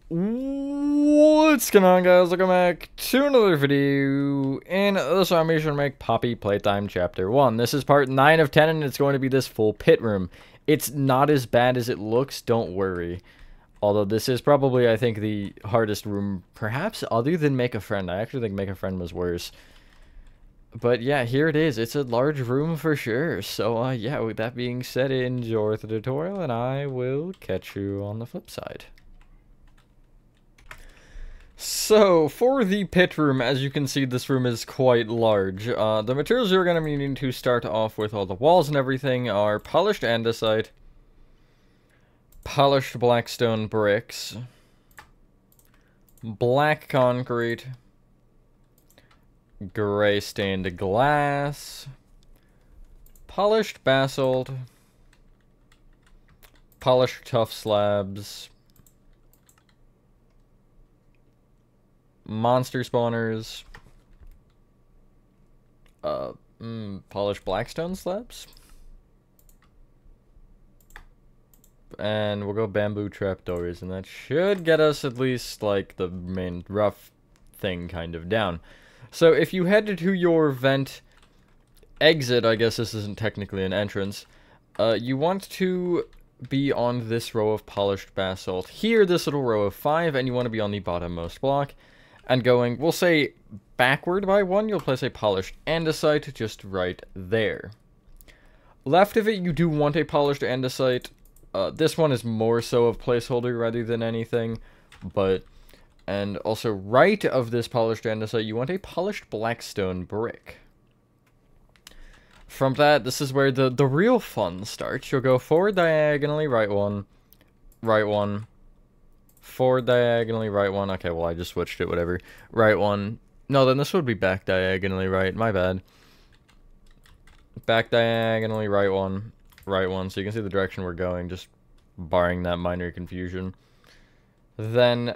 What's going on, guys? Welcome back to another video. In this one, I'm going to make Poppy Playtime Chapter 1. This is part 9 of 10, and it's going to be this full pit room. It's not as bad as it looks, don't worry. Although this is probably, I think, the hardest room, perhaps, other than Make a Friend. I actually think Make a Friend was worse. But yeah, here it is. It's a large room for sure. So, yeah, with that being said, enjoy the tutorial, and I will catch you on the flip side. So, for the pit room, as you can see, this room is quite large. The materials you're going to be needing to start off with all the walls and everything are polished andesite, polished blackstone bricks, black concrete, gray stained glass, polished basalt, polished tough slabs, monster spawners, polished blackstone slabs, and we'll go bamboo trapdoors, and that should get us at least, like, the main rough thing kind of down. So if you head to your vent exit, I guess this isn't technically an entrance, you want to be on this row of polished basalt. Here, this little row of 5, and you want to be on the bottommost block. And going, we'll say, backward by 1, you'll place a polished andesite just right there. Left of it, you do want a polished andesite. This one is more so of placeholder rather than anything. And also right of this polished andesite, you want a polished blackstone brick. From that, this is where the real fun starts. You'll go forward diagonally, right 1, right 1. Forward diagonally, right 1. Okay, well, I just switched it, whatever. Right 1. No, then this would be back diagonally, right. My bad. Back diagonally, right 1. Right 1. So you can see the direction we're going, just barring that minor confusion. Then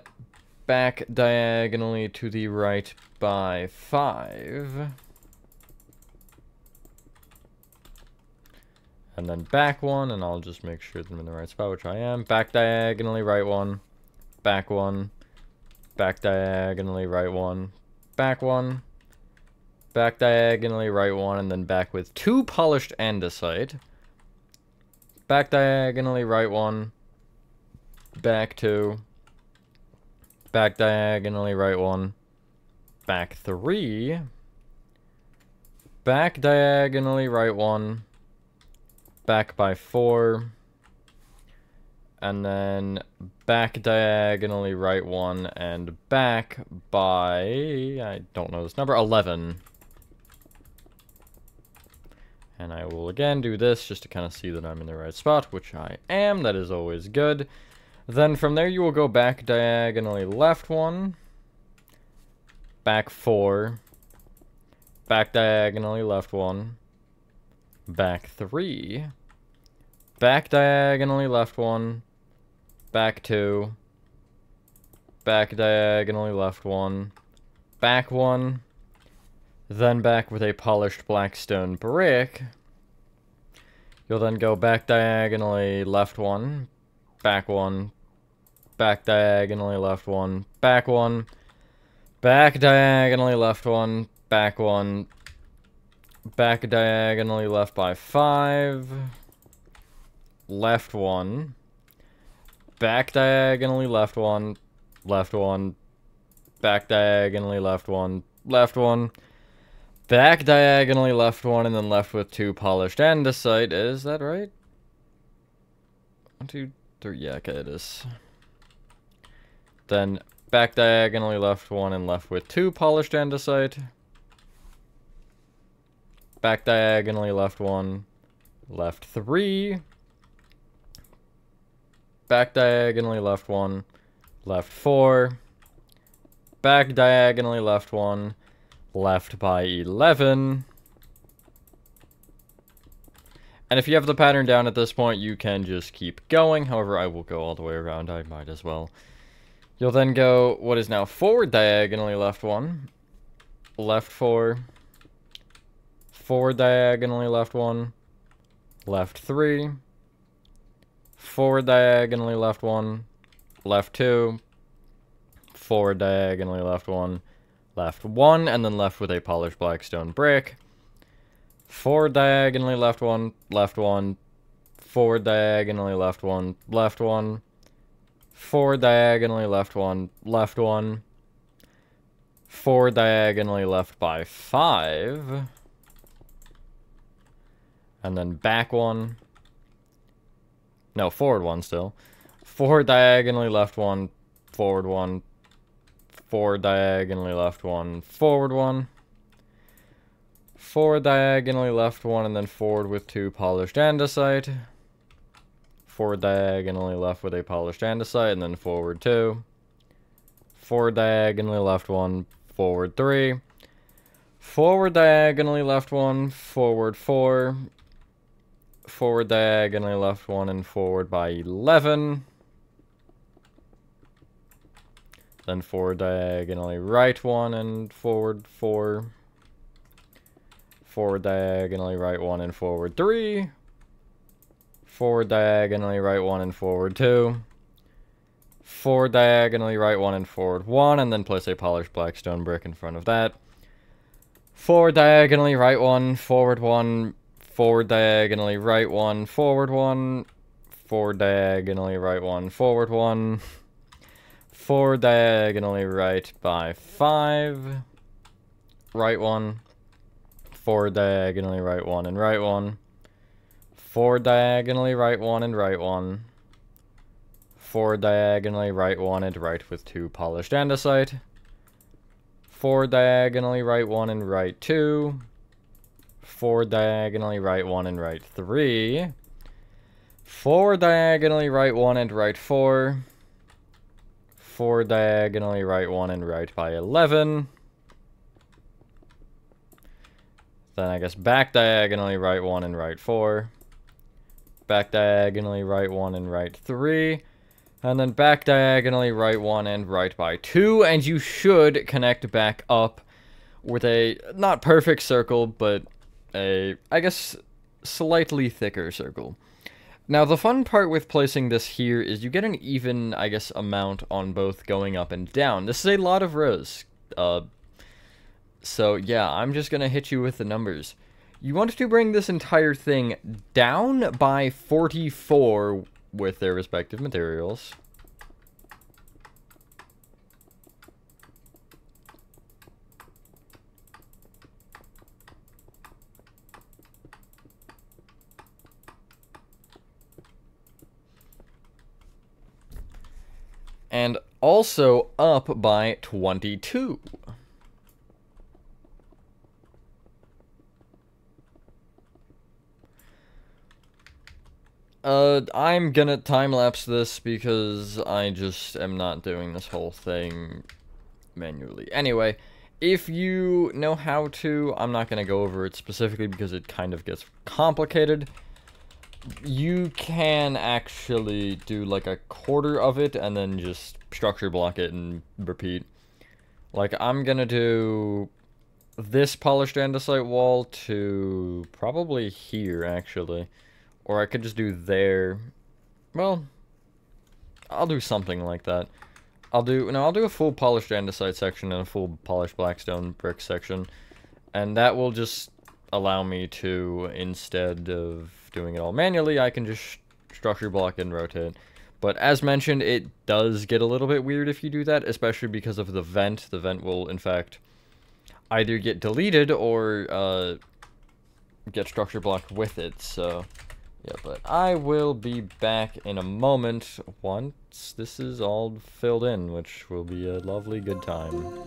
back diagonally to the right by 5. And then back 1, and I'll just make sure that I'm in the right spot, which I am. Back diagonally, right 1. Back 1, back diagonally, right 1, back 1, back diagonally, right 1, and then back with 2 polished andesite. Back diagonally, right 1, back 2, back diagonally, right 1, back 3, back diagonally, right 1, back by 4, and then back diagonally right 1 and back by, I don't know this number, 11. And I will again do this just to kind of see that I'm in the right spot, which I am. That is always good. Then from there you will go back diagonally left 1, back 4, back diagonally left 1, back 3, back diagonally left 1, back 2, back diagonally left 1, back 1, then back with a polished blackstone brick. You'll then go back diagonally left 1, back 1, back diagonally left 1, back 1, back diagonally left 1, back 1, back diagonally left by 5, left 1, back diagonally left 1, left 1, back diagonally left 1, left 1, back diagonally left 1, and then left with 2 polished andesite. Is that right? 1, 2, 3. Yeah, okay, it is. Then back diagonally left 1 and left with 2 polished andesite. Back diagonally left 1, left 3. Back diagonally left 1, left 4, back diagonally left 1, left by 11. And if you have the pattern down at this point, you can just keep going. However, I will go all the way around. I might as well. You'll then go what is now forward diagonally left 1, left 4, forward diagonally left 1, left 3, forward diagonally left 1, left 2, forward diagonally left 1, left 1, and then left with a polished black stone brick. Forward diagonally left 1, forward diagonally left 1, forward diagonally left 1, forward diagonally left by 5, and then back 1, no, forward 1 still, forward diagonally left 1, forward diagonally left 1, forward 1, forward diagonally left 1, and then forward with 2 polished andesite, forward diagonally left with a polished andesite, and then forward 2, forward diagonally left 1, forward 3, forward diagonally left 1, forward 4, forward diagonally left 1, and forward by 11, then forward diagonally right 1 and forward 4, forward diagonally right 1 and forward 3, forward diagonally right 1 and forward 2, forward diagonally right 1 and forward 1, and then place a polished black stone brick in front of that. Forward diagonally right 1, forward 1, forward diagonally right 1, forward 1, forward diagonally right 1, forward 1, forward diagonally right by 5, right 1, forward diagonally right 1 and right 1, forward diagonally right 1 and right 1, forward diagonally right 1 and right with 2 polished andesite, forward diagonally right 1 and right 2, forward diagonally right 1 and right 3, forward diagonally right 1 and right 4, forward diagonally right 1 and right by 11, then I guess back diagonally right 1 and right 4, back diagonally right 1 and right 3, and then back diagonally right 1 and right by 2, and you should connect back up with a, not perfect circle, but a, I guess, slightly thicker circle. Now, the fun part with placing this here is you get an even, I guess, amount on both going up and down. This is a lot of rows. So, yeah, I'm just going to hit you with the numbers. You want to bring this entire thing down by 44 with their respective materials. And also up by 22. I'm gonna time-lapse this because I just am not doing this whole thing manually. Anyway, if you know how to, I'm not gonna go over it specifically because it kind of gets complicated. You can actually do like a quarter of it and then just structure block it and repeat. Like, I'm gonna do this polished andesite wall to probably here, actually. Or I could just do there. Well, I'll do something like that. I'll do a full polished andesite section and a full polished blackstone brick section. And that will just allow me to, instead of doing it all manually, I can just structure block and rotate. But as mentioned, it does get a little bit weird if you do that, especially because of the vent. The vent will, in fact, either get deleted or get structure blocked with it, so yeah, but I will be back in a moment once this is all filled in, which will be a lovely good time.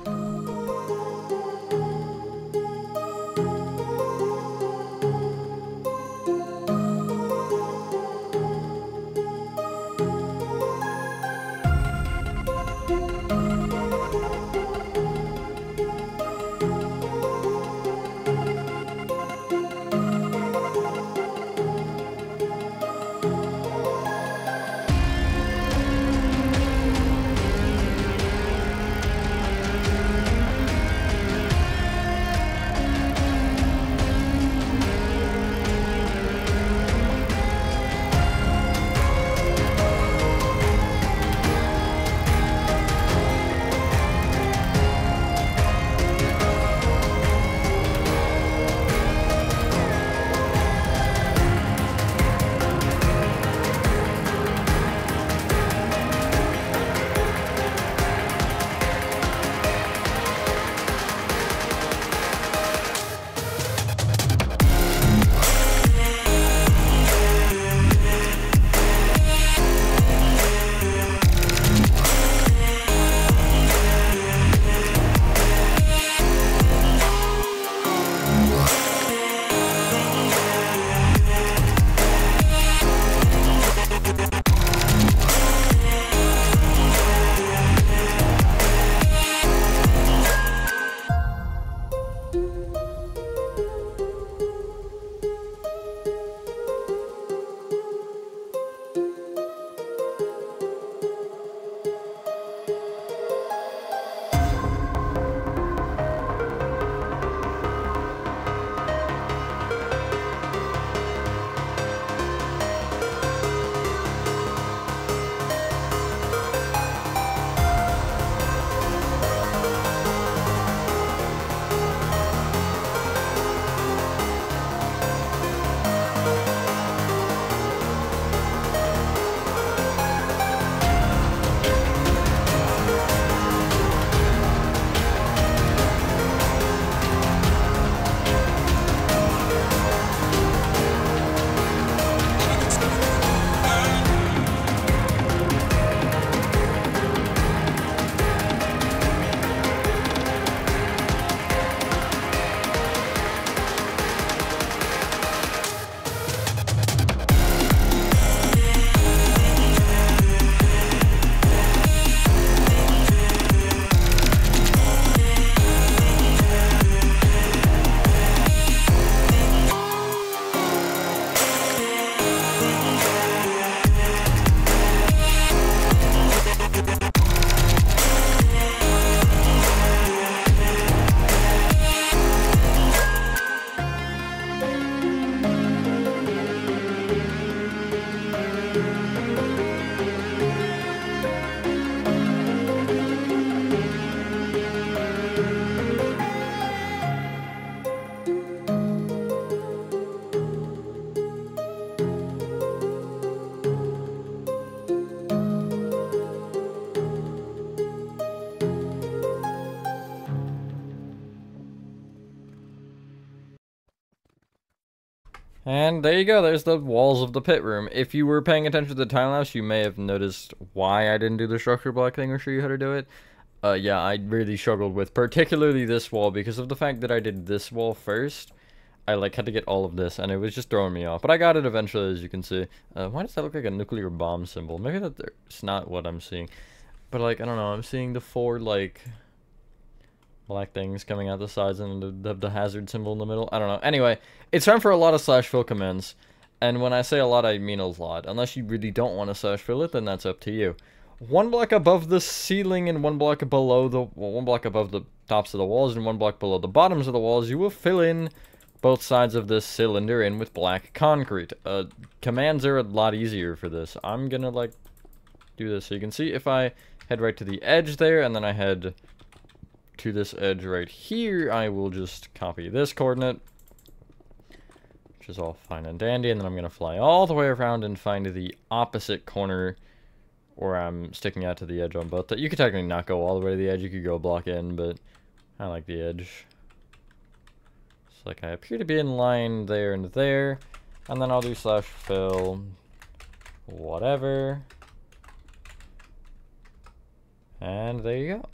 And there you go, there's the walls of the pit room. If you were paying attention to the tile house, you may have noticed why I didn't do the structure block thing or show you how to do it. Yeah, I really struggled with particularly this wall because of the fact that I did this wall first. I like had to get all of this and it was just throwing me off. But I got it eventually, as you can see. Why does that look like a nuclear bomb symbol? Maybe that's not what I'm seeing. But like, I don't know, I'm seeing the 4 like black things coming out the sides and the hazard symbol in the middle. I don't know. Anyway, it's time for a lot of slash fill commands. And when I say a lot, I mean a lot. Unless you really don't want to slash fill it, then that's up to you. 1 block above the ceiling and 1 block below the... Well, 1 block above the tops of the walls and 1 block below the bottoms of the walls, you will fill in both sides of this cylinder in with black concrete. Commands are a lot easier for this. I'm gonna, like, do this. So you can see if I head right to the edge there, and then I head to this edge right here, I will just copy this coordinate, which is all fine and dandy, and then I'm going to fly all the way around and find the opposite corner where I'm sticking out to the edge on both. You could technically not go all the way to the edge, you could go block in, but I like the edge. It's like I appear to be in line there and there, and then I'll do slash fill, whatever, and there you go.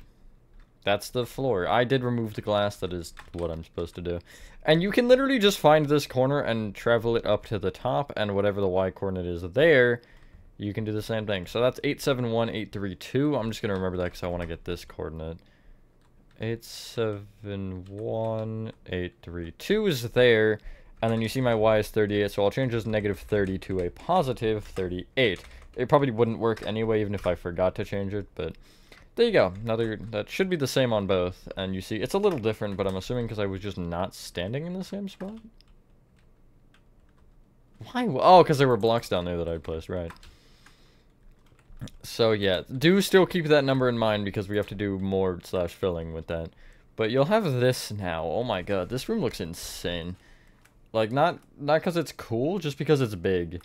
That's the floor. I did remove the glass. That is what I'm supposed to do. And you can literally just find this corner and travel it up to the top, and whatever the Y coordinate is there, you can do the same thing. So that's 871832. I'm just going to remember that because I want to get this coordinate. 871832 is there, and then you see my Y is 38, so I'll change this -30 to a positive 38. It probably wouldn't work anyway, even if I forgot to change it, but... there you go. That should be the same on both. And you see, it's a little different, but I'm assuming because I was just not standing in the same spot? Why? Oh, because there were blocks down there that I placed, right. So, yeah. Do still keep that number in mind because we have to do more slash filling with that. But you'll have this now. Oh my god, this room looks insane. Like, not because it's cool, just because it's big.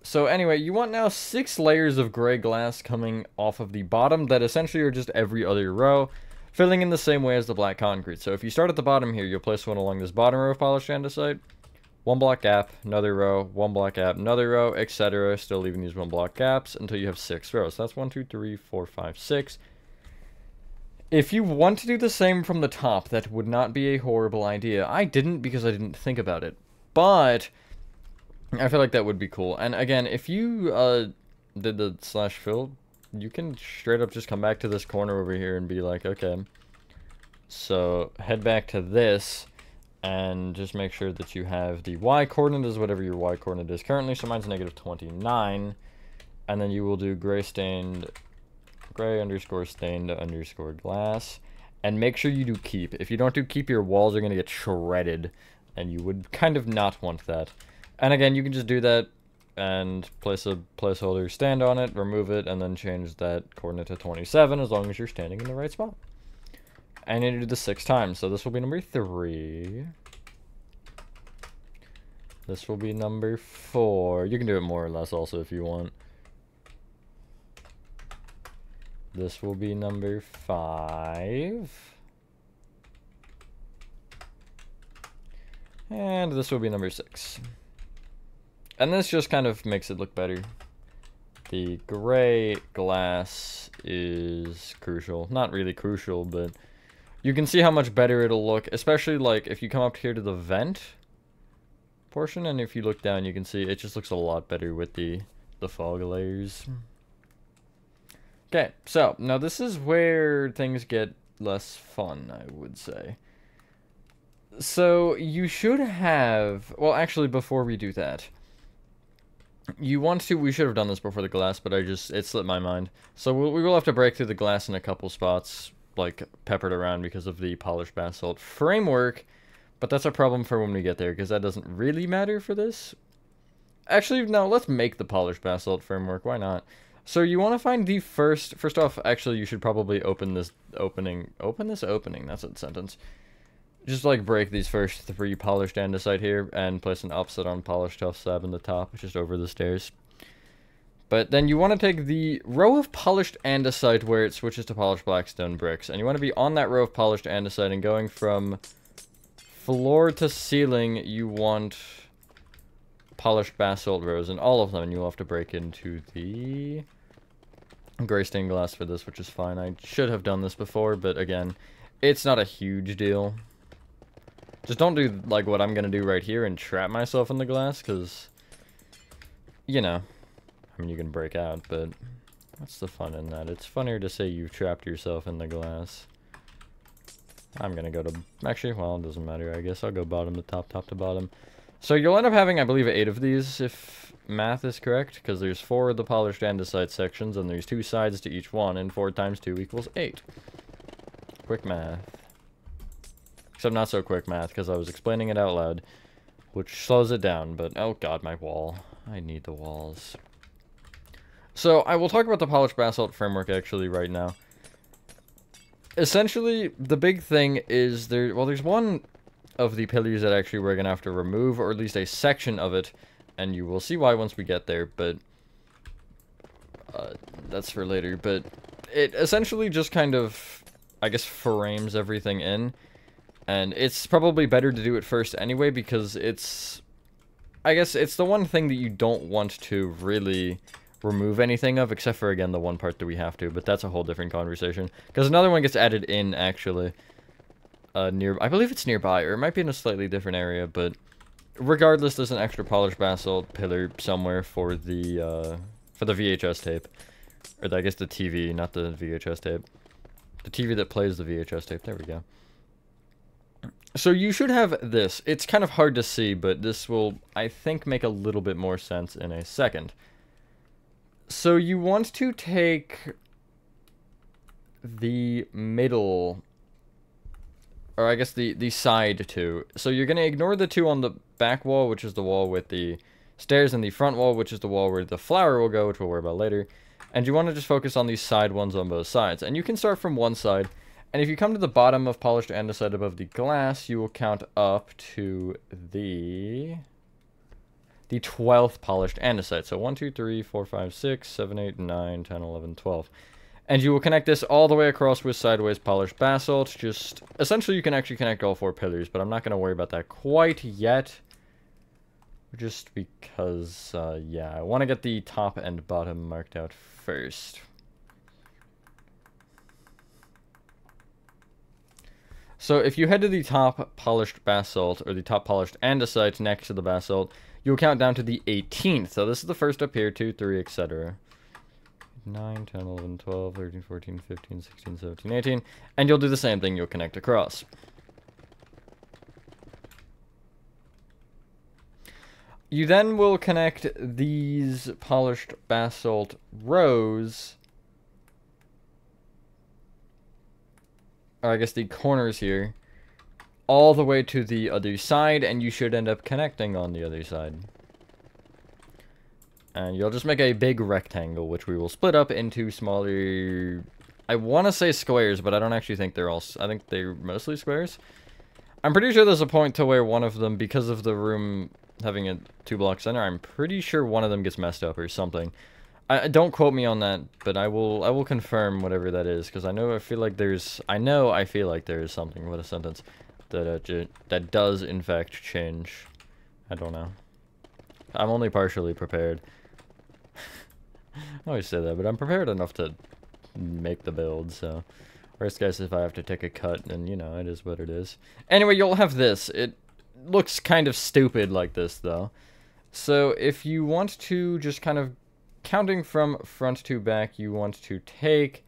So anyway, you want now 6 layers of gray glass coming off of the bottom that essentially are just every other row, filling in the same way as the black concrete. So if you start at the bottom here, you'll place one along this bottom row of polished andesite, 1 block gap, another row, 1 block gap, another row, etc. Still leaving these 1 block gaps until you have 6 rows. So that's 1, 2, 3, 4, 5, 6. If you want to do the same from the top, that would not be a horrible idea. I didn't because I didn't think about it. But... I feel like that would be cool. And again, if you did the slash fill, you can straight up just come back to this corner over here and be like, okay, so head back to this and just make sure that you have the Y coordinate is whatever your Y coordinate is currently. So mine's -29. And then you will do gray underscore stained underscore glass. And make sure you do keep. If you don't do keep, your walls are going to get shredded. And you would kind of not want that. And again, you can just do that and place a placeholder stand on it, remove it, and then change that coordinate to 27 as long as you're standing in the right spot. And you do this 6 times. So this will be number 3. This will be number 4. You can do it more or less also if you want. This will be number 5. And this will be number 6. And this just kind of makes it look better. The gray glass is crucial. Not really crucial, but you can see how much better it'll look, especially like if you come up here to the vent portion, and if you look down, you can see it just looks a lot better with the fog layers. Okay, so now this is where things get less fun, I would say. So you should have, well, actually, before we do that, we should have done this before the glass, but it slipped my mind. So we will have to break through the glass in a couple spots, like peppered around because of the polished basalt framework, but that's a problem for when we get there, because that doesn't really matter for this. Actually, no, let's make the polished basalt framework, why not? So you want to find the first off, actually, you should probably open this opening, that's a sentence. Just like break these first 3 polished andesite here and place an offset on polished tough slab in the top, just over the stairs. But then you want to take the row of polished andesite where it switches to polished blackstone bricks, and you want to be on that row of polished andesite and going from floor to ceiling, you want polished basalt rows, and all of them, and you'll have to break into the gray stained glass for this, which is fine. I should have done this before, but again, it's not a huge deal. Just don't do, like, what I'm gonna do right here and trap myself in the glass, because, you know, I mean, you can break out, but what's the fun in that? It's funnier to say you've trapped yourself in the glass. I'm gonna go to, actually, well, it doesn't matter, I guess. I'll go bottom to top, top to bottom. So you'll end up having, I believe, 8 of these, if math is correct, because there's 4 of the polished andesite sections, and there's 2 sides to each one, and 4 times 2 equals 8. Quick math. Except not so quick math, because I was explaining it out loud, which slows it down, but, oh god, my wall. I need the walls. So, I will talk about the polished basalt framework, actually, right now. Essentially, the big thing is there's one of the pillars that actually we're going to have to remove, or at least a section of it, and you will see why once we get there, but that's for later. But it essentially just kind of, I guess, frames everything in, and it's probably better to do it first anyway, because it's, I guess, it's the one thing that you don't want to really remove anything of, except for, again, the one part that we have to, but that's a whole different conversation, because another one gets added in, actually, I believe it's nearby, or it might be in a slightly different area, but regardless, there's an extra polished basalt pillar somewhere for the VHS tape, or I guess the TV, not the VHS tape, the TV that plays the VHS tape, there we go. So you should have this. It's kind of hard to see, but this will, I think, make a little bit more sense in a second. So you want to take the middle, or I guess the side two. So you're going to ignore the 2 on the back wall, which is the wall with the stairs, and the front wall, which is the wall where the flower will go, which we'll worry about later. And you want to just focus on these side ones on both sides. And you can start from one side. And if you come to the bottom of polished andesite above the glass, you will count up to the 12th polished andesite. So 1, 2, 3, 4, 5, 6, 7, 8, 9, 10, 11, 12. And you will connect this all the way across with sideways polished basalt. Just, essentially you can actually connect all 4 pillars, but I'm not going to worry about that quite yet. Just because, yeah, I want to get the top and bottom marked out first. So if you head to the top polished basalt, or the top polished andesite next to the basalt, you'll count down to the 18th. So this is the first up here, 2, 3, etc. 9, 10, 11, 12, 13, 14, 15, 16, 17, 18. And you'll do the same thing, you'll connect across. You then will connect these polished basalt rows, or I guess the corners here, all the way to the other side, and you should end up connecting on the other side. And you'll just make a big rectangle, which we will split up into smaller, I want to say squares, but I don't actually think they're all, I think they're mostly squares. I'm pretty sure there's a point to where one of them, because of the room having a 2-block center, I'm pretty sure one of them gets messed up or something. Don't quote me on that, but I will confirm whatever that is, because I feel like there is something, what a sentence, that does in fact change. I don't know. I'm only partially prepared. I always say that, but I'm prepared enough to make the build, so. Worst case, if I have to take a cut, then, you know, it is what it is. Anyway, you'll have this. It looks kind of stupid like this, though. So, if you want to just kind of, counting from front to back, you want to take...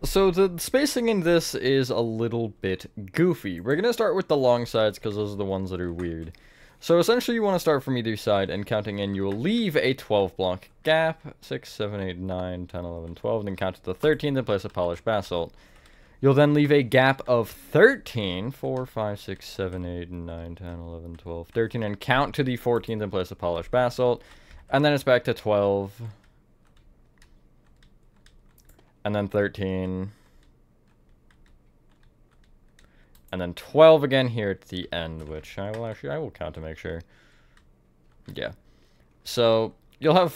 So, the spacing in this is a little bit goofy. We're going to start with the long sides, because those are the ones that are weird. So essentially you want to start from either side, and counting in, you will leave a 12-block gap, 6, 7, 8, 9, 10, 11, 12, and then count to the 13th and place a polished basalt. You'll then leave a gap of 13, 4, 5, 6, 7, 8, 9, 10, 11, 12, 13, and count to the 14th and place a polished basalt, and then it's back to 12, and then 13, and then 12 again here at the end, which I will count to make sure. Yeah. So, you'll have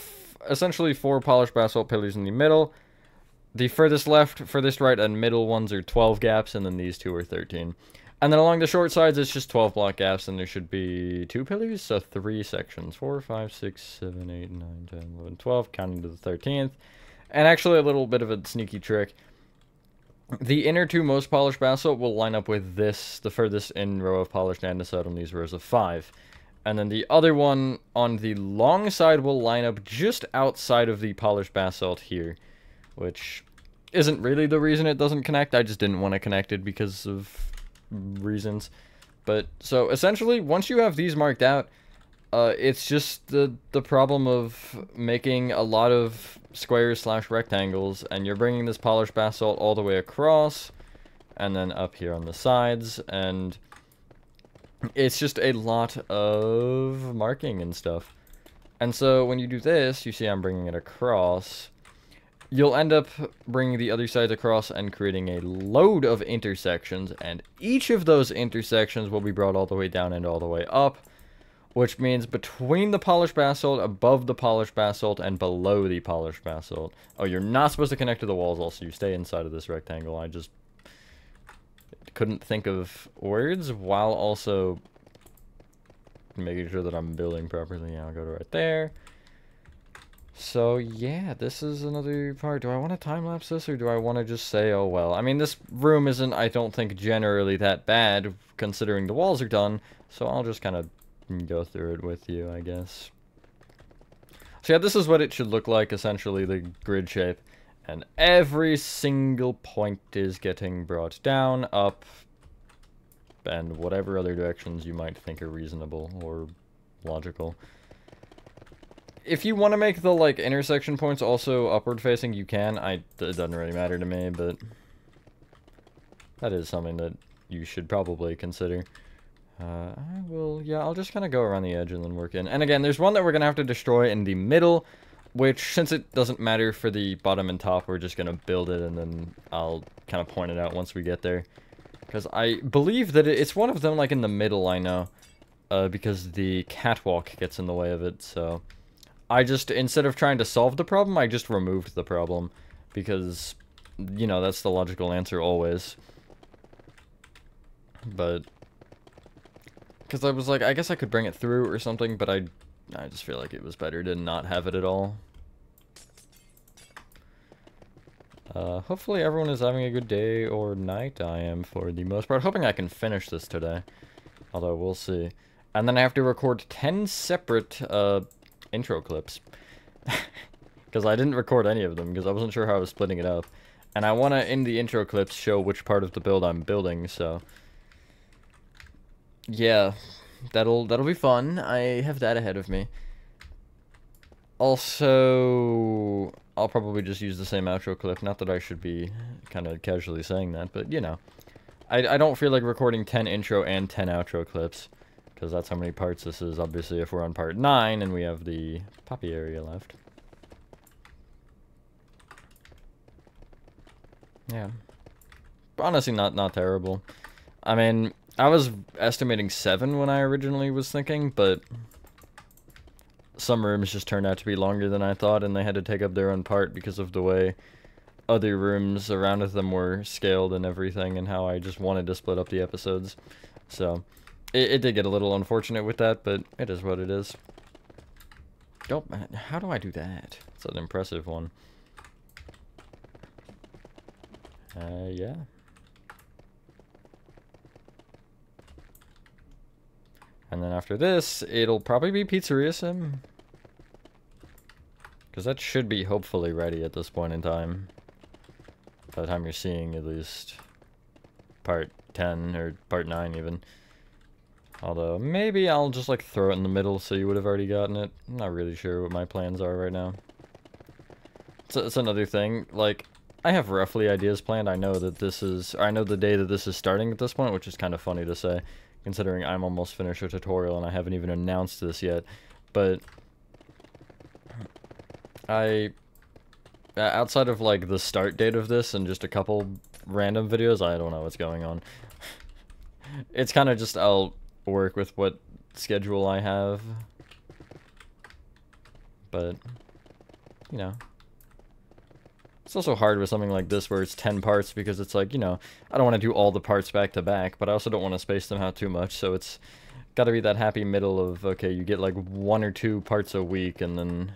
essentially 4 polished basalt pillars in the middle. The furthest left, furthest right, and middle ones are 12 gaps, and then these two are 13. And then along the short sides, it's just 12 block gaps, and there should be 2 pillars, so 3 sections. 4, 5, 6, 7, 8, 9, 10, 11, 12, counting to the 13th. And actually, a little bit of a sneaky trick. The inner 2 most polished basalt will line up with this, the furthest in row of polished andesite on these rows of 5. And then the other one on the long side will line up just outside of the polished basalt here, which isn't really the reason it doesn't connect. I just didn't want to connect it because of reasons. But so essentially, once you have these marked out, it's just the problem of making a lot of squares slash rectangles, and you're bringing this polished basalt all the way across and then up here on the sides, and it's just a lot of marking and stuff. And so when you do this, you see I'm bringing it across. You'll end up bringing the other sides across and creating a load of intersections, and each of those intersections will be brought all the way down and all the way up, which means between the polished basalt, above the polished basalt, and below the polished basalt. Oh, you're not supposed to connect to the walls also. You stay inside of this rectangle. I just couldn't think of words while also making sure that I'm building properly. I'll go to right there. So, yeah, this is another part. Do I want to time-lapse this, or do I want to just say, oh, well. I mean, this room isn't, I don't think, generally that bad, considering the walls are done, so I'll just kind of go through it with you, I guess. So, yeah, this is what it should look like, essentially, the grid shape. And every single point is getting brought down, up, and whatever other directions you might think are reasonable or logical. If you want to make the, like, intersection points also upward facing, you can. It doesn't really matter to me, but that is something that you should probably consider. I'll just kind of go around the edge and then work in. And again, there's one that we're going to have to destroy in the middle, which, since it doesn't matter for the bottom and top, we're just going to build it, and then I'll kind of point it out once we get there. Because I believe that it's one of them, like, in the middle, I know, because the catwalk gets in the way of it, so I just, instead of trying to solve the problem, I just removed the problem, because, you know, that's the logical answer always. But, because I was like, I guess I could bring it through or something, but I just feel like it was better to not have it at all. Hopefully everyone is having a good day or night. I am, for the most part. Hoping I can finish this today, although we'll see. And then I have to record 10 separate, intro clips. Because I didn't record any of them, because I wasn't sure how I was splitting it up. And I want to, in the intro clips, show which part of the build I'm building, so yeah, that'll be fun. I have that ahead of me. Also, I'll probably just use the same outro clip. Not that I should be kind of casually saying that, but, you know. I don't feel like recording 10 intro and 10 outro clips, because that's how many parts this is, obviously, if we're on part 9, and we have the poppy area left. Yeah. Honestly, not terrible. I mean, I was estimating 7 when I originally was thinking, but some rooms just turned out to be longer than I thought, and they had to take up their own part because of the way other rooms around them were scaled and everything, and how I just wanted to split up the episodes. So it did get a little unfortunate with that, but it is what it is. How do I do that? It's an impressive one. Yeah. And then after this, it'll probably be Pizzeria Sim. Because that should be hopefully ready at this point in time. By the time you're seeing at least part 10 or part 9 even. Although, maybe I'll just like throw it in the middle so you would have already gotten it. I'm not really sure what my plans are right now. It's another thing, like, I have roughly ideas planned. I know that this is, or I know the day that this is starting at this point, which is kind of funny to say, considering I'm almost finished a tutorial and I haven't even announced this yet. But outside of like the start date of this and just a couple random videos, I don't know what's going on. It's kind of just, I'll work with what schedule I have. But, you know. It's also hard with something like this where it's 10 parts because it's like, you know, I don't want to do all the parts back to back, but I also don't want to space them out too much, so it's got to be that happy middle of, okay, you get like 1 or 2 parts a week, and then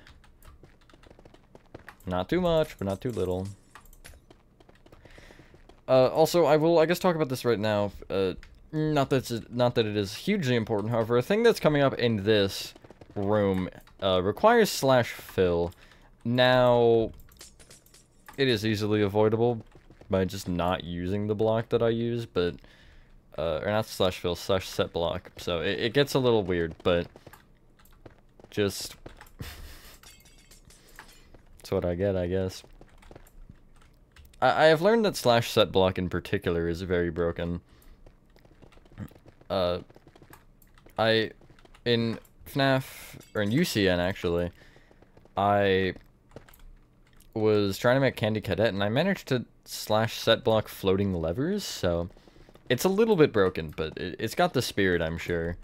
not too much, but not too little. Also, I will, I guess, talk about this right now. Not that it is hugely important, however, a thing that's coming up in this room requires slash fill. Now, it is easily avoidable by just not using the block that I use, but, or not slash fill, slash set block. So it gets a little weird, but just, that's what I get, I guess. I have learned that slash set block in particular is very broken. In FNAF, or in UCN actually, I was trying to make Candy Cadet, and I managed to slash set block floating levers, so it's a little bit broken, but it's got the spirit, I'm sure.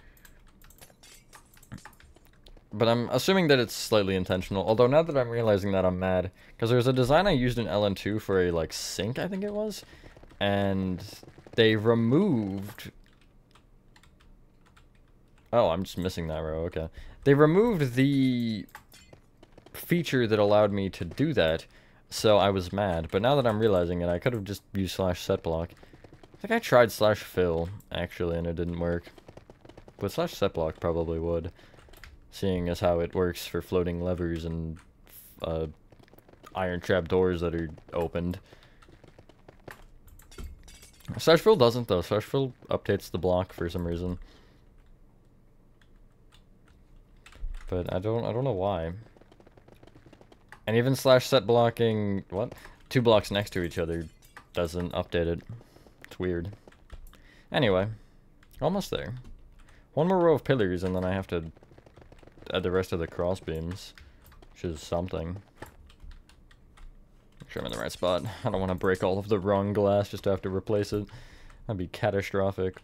But I'm assuming that it's slightly intentional, although now that I'm realizing that, I'm mad, because there's a design I used in LN2 for a, like, sink, I think it was, and they removed... Oh, I'm just missing that row, okay. They removed the feature that allowed me to do that, so I was mad. But now that I'm realizing it, I could have just used slash set block. I think I tried slash fill, actually, and it didn't work. But slash set block probably would, seeing as how it works for floating levers and iron trap doors that are opened. Slash fill doesn't, though. Slash fill updates the block for some reason. But I don't know why. And even slash set blocking, what? 2 blocks next to each other doesn't update it. It's weird. Anyway, almost there. 1 more row of pillars, and then I have to add the rest of the cross beams, which is something. Make sure I'm in the right spot. I don't want to break all of the wrong glass just to have to replace it. That'd be catastrophic.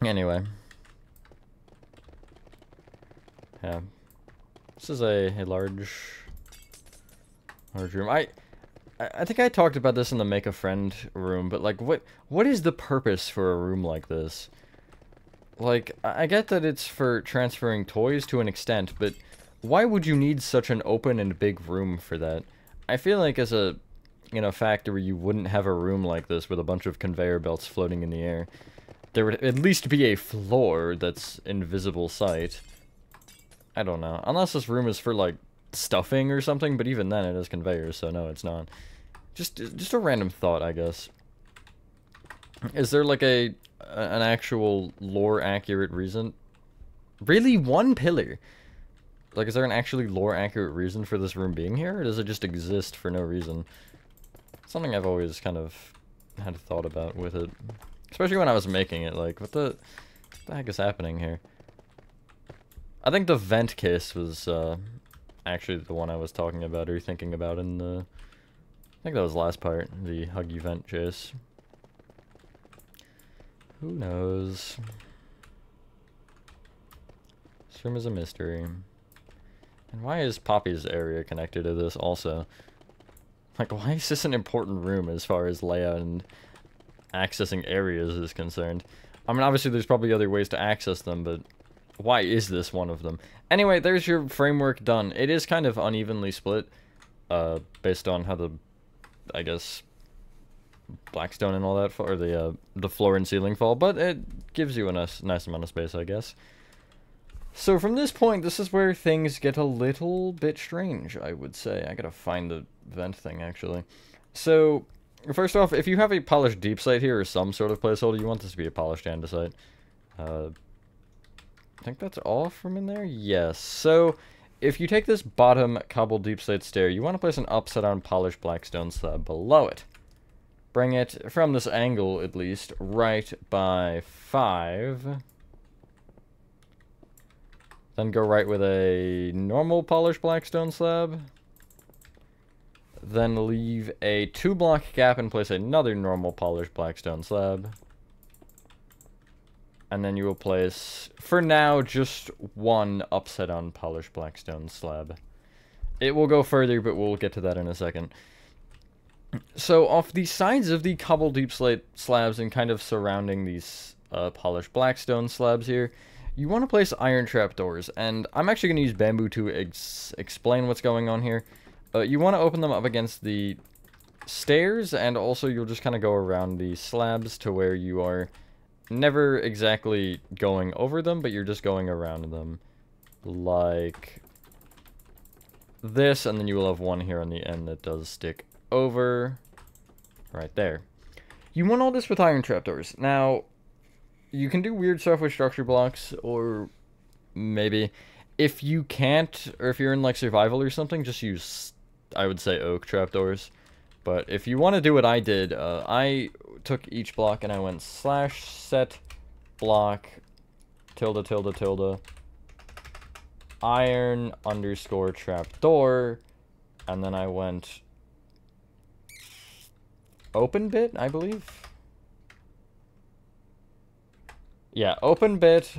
Anyway. Yeah. This is a large room. I think I talked about this in the Make a Friend room, but like what is the purpose for a room like this? Like, I get that it's for transferring toys to an extent, but why would you need such an open and big room for that? I feel like as a, you know, factory, you wouldn't have a room like this with a bunch of conveyor belts floating in the air. There would at least be a floor that's invisible sight. I don't know. Unless this room is for, like, stuffing or something, but even then it has conveyors, so no, it's not. Just a random thought, I guess. Is there, like, an actual lore-accurate reason? Really? 1 pillar? Like, is there an actually lore-accurate reason for this room being here, or does it just exist for no reason? Something I've always kind of had a thought about with it. Especially when I was making it, like, what the heck is happening here? I think the vent case was actually the one I was talking about or thinking about in the... I think that was the last part, the Huggy vent chase. Who knows? This room is a mystery. And why is Poppy's area connected to this also? Like, why is this an important room as far as layout and accessing areas is concerned? I mean, obviously there's probably other ways to access them, but... why is this one of them? Anyway, there's your framework done. It is kind of unevenly split, based on how the, I guess, blackstone and all that, or the floor and ceiling fall, but it gives you a nice amount of space, I guess. So from this point, this is where things get a little bit strange, I would say. I gotta find the vent thing, actually. So, first off, if you have a polished deep site here, or some sort of placeholder, you want this to be a polished andesite. I think that's all from in there? Yes. So, if you take this bottom cobbled deep slate stair, you want to place an upside down polished blackstone slab below it. Bring it, from this angle at least, right by 5. Then go right with a normal polished blackstone slab. Then leave a 2-block gap and place another normal polished blackstone slab. And then you will place, for now, just 1 upside down polished blackstone slab. It will go further, but we'll get to that in a second. So off the sides of the cobble deep slate slabs and kind of surrounding these polished blackstone slabs here, you want to place iron trapdoors, and I'm actually going to use bamboo to explain what's going on here. You want to open them up against the stairs, and also you'll just kind of go around the slabs to where you are never exactly going over them, but you're just going around them like this, and then you will have one here on the end that does stick over right there. You want all this with iron trapdoors. Now, you can do weird stuff with structure blocks, or maybe if you can't, or if you're in like survival or something, just use, I would say, oak trapdoors. But if you want to do what I did, I took each block and I went slash set block tilde tilde tilde iron underscore trapdoor, and then I went open bit, I believe. Yeah, open bit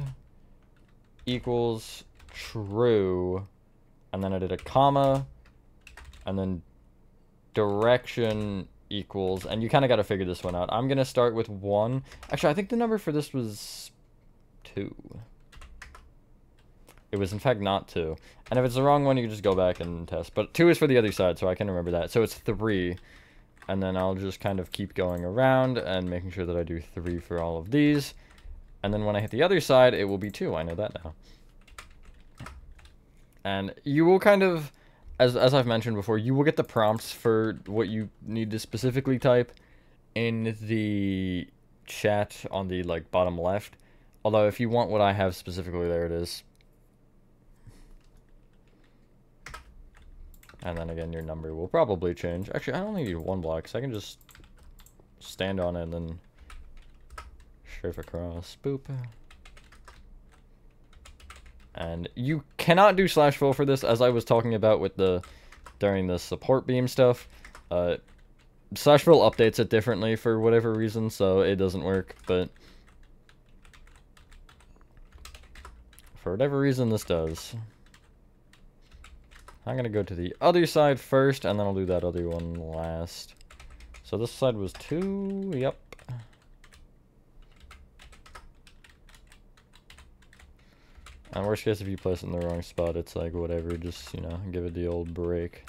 equals true, and then I did a comma, and then direction equals, and you kind of got to figure this one out. I'm going to start with 1. Actually, I think the number for this was 2. It was, in fact, not 2. And if it's the wrong one, you can just go back and test. But 2 is for the other side, so I can remember that. So it's 3. And then I'll just kind of keep going around and making sure that I do 3 for all of these. And then when I hit the other side, it will be 2. I know that now. And you will kind of, as I've mentioned before, you will get the prompts for what you need to specifically type in the chat on the like bottom left. Although if you want what I have specifically, there it is. And then again, your number will probably change. Actually, I only need 1 block, so I can just stand on it and then strafe across. Boop. And you cannot do slash fill for this, as I was talking about with during the support beam stuff. Slash fill updates it differently for whatever reason, so it doesn't work, but for whatever reason, this does. I'm going to go to the other side first, and then I'll do that other one last. So this side was 2, yep. And worst case, if you place it in the wrong spot, it's like, whatever, just, you know, give it the old break.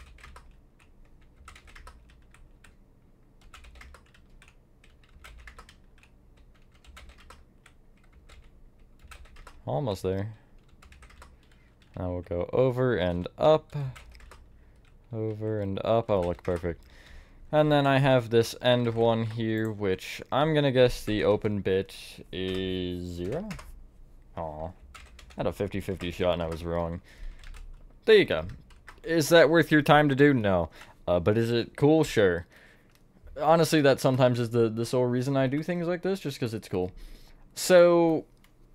Almost there. Now we'll go over and up. Over and up. Oh, look, perfect. And then I have this end one here, which I'm gonna guess the open bit is 0. Aw. I had a 50-50 shot and I was wrong. There you go. Is that worth your time to do? No. But is it cool? Sure. Honestly, that sometimes is the sole reason I do things like this, just because it's cool. So,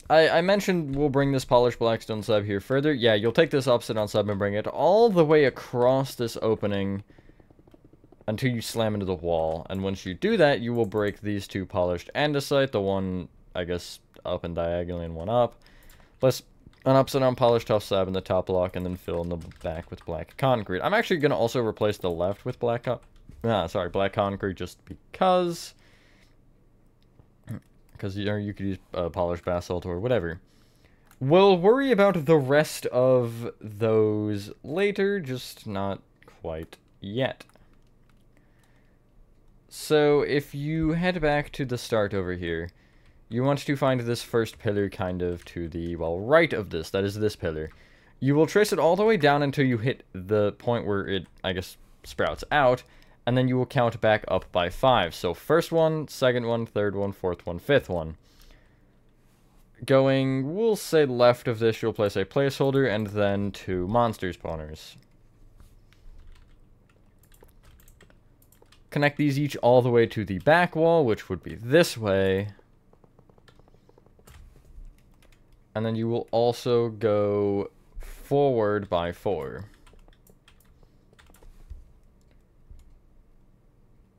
I mentioned we'll bring this polished blackstone slab here further. Yeah, you'll take this upside down slab and bring it all the way across this opening until you slam into the wall. And once you do that, you will break these 2 polished andesite, the one, I guess, up and diagonally and one up, plus an upside down polished tough slab in the top block, and then fill in the back with black concrete. I'm actually going to also replace the left with black concrete, just because you know, you could use polished basalt or whatever. We'll worry about the rest of those later, just not quite yet. So if you head back to the start over here, you want to find this first pillar kind of to the, well, right of this. That is this pillar. You will trace it all the way down until you hit the point where it, I guess, sprouts out, and then you will count back up by 5. So first one, second one, third one, fourth one, fifth one. Going, we'll say left of this, you'll place a placeholder and then 2 monster spawners. Connect these each all the way to the back wall, which would be this way. And then you will also go forward by 4.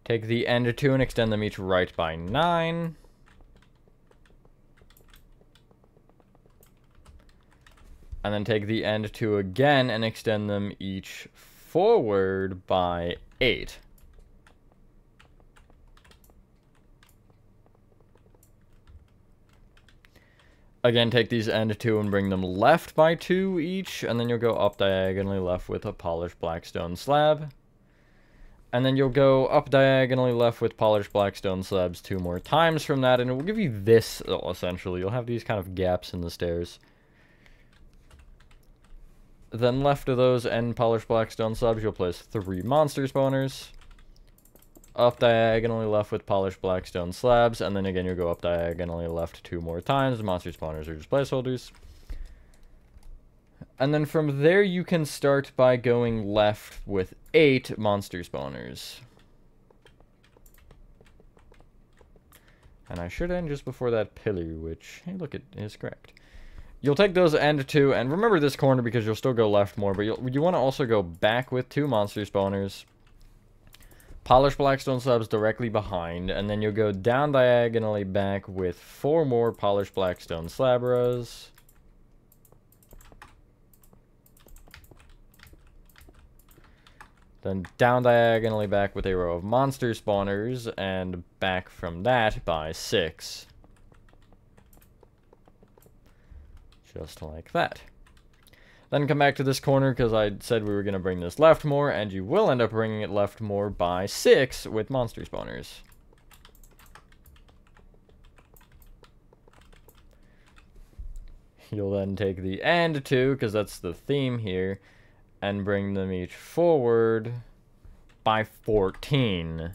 Take the end 2 and extend them each right by 9. And then take the end 2 again and extend them each forward by 8. Again, take these end 2 and bring them left by 2 each, and then you'll go up diagonally left with a polished black stone slab. And then you'll go up diagonally left with polished black stone slabs 2 more times from that, and it will give you this, essentially. You'll have these kind of gaps in the stairs. Then left of those end polished black stone slabs, you'll place 3 monster spawners. Up diagonally left with polished black stone slabs, and then again you'll go up diagonally left 2 more times. The monster spawners are just placeholders. And then from there you can start by going left with 8 monster spawners. And I should end just before that pillar, which, hey look, it is correct. You'll take those end 2, and remember this corner because you'll still go left more, but you want to also go back with 2 monster spawners. Polish blackstone slabs directly behind, and then you'll go down diagonally back with 4 more polished blackstone slab rows. Then down diagonally back with a row of monster spawners, and back from that by 6. Just like that. Then come back to this corner, because I said we were going to bring this left more, and you will end up bringing it left more by 6 with monster spawners. You'll then take the end 2, because that's the theme here, and bring them each forward by 14.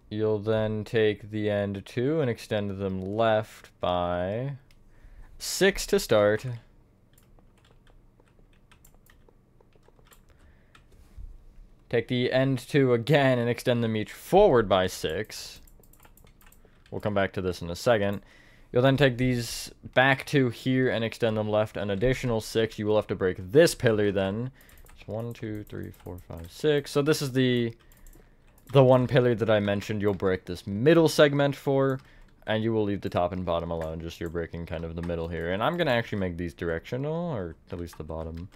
You'll then take the end 2 and extend them left by 6 to start. Take the end 2 again and extend them each forward by 6. We'll come back to this in a second. You'll then take these back 2 here and extend them left an additional 6. You will have to break this pillar then. It's 1, 2, 3, 4, 5, 6. So this is the one pillar that I mentioned you'll break this middle segment for, and you will leave the top and bottom alone, just you're breaking kind of the middle here. And I'm going to actually make these directional, or at least the bottom.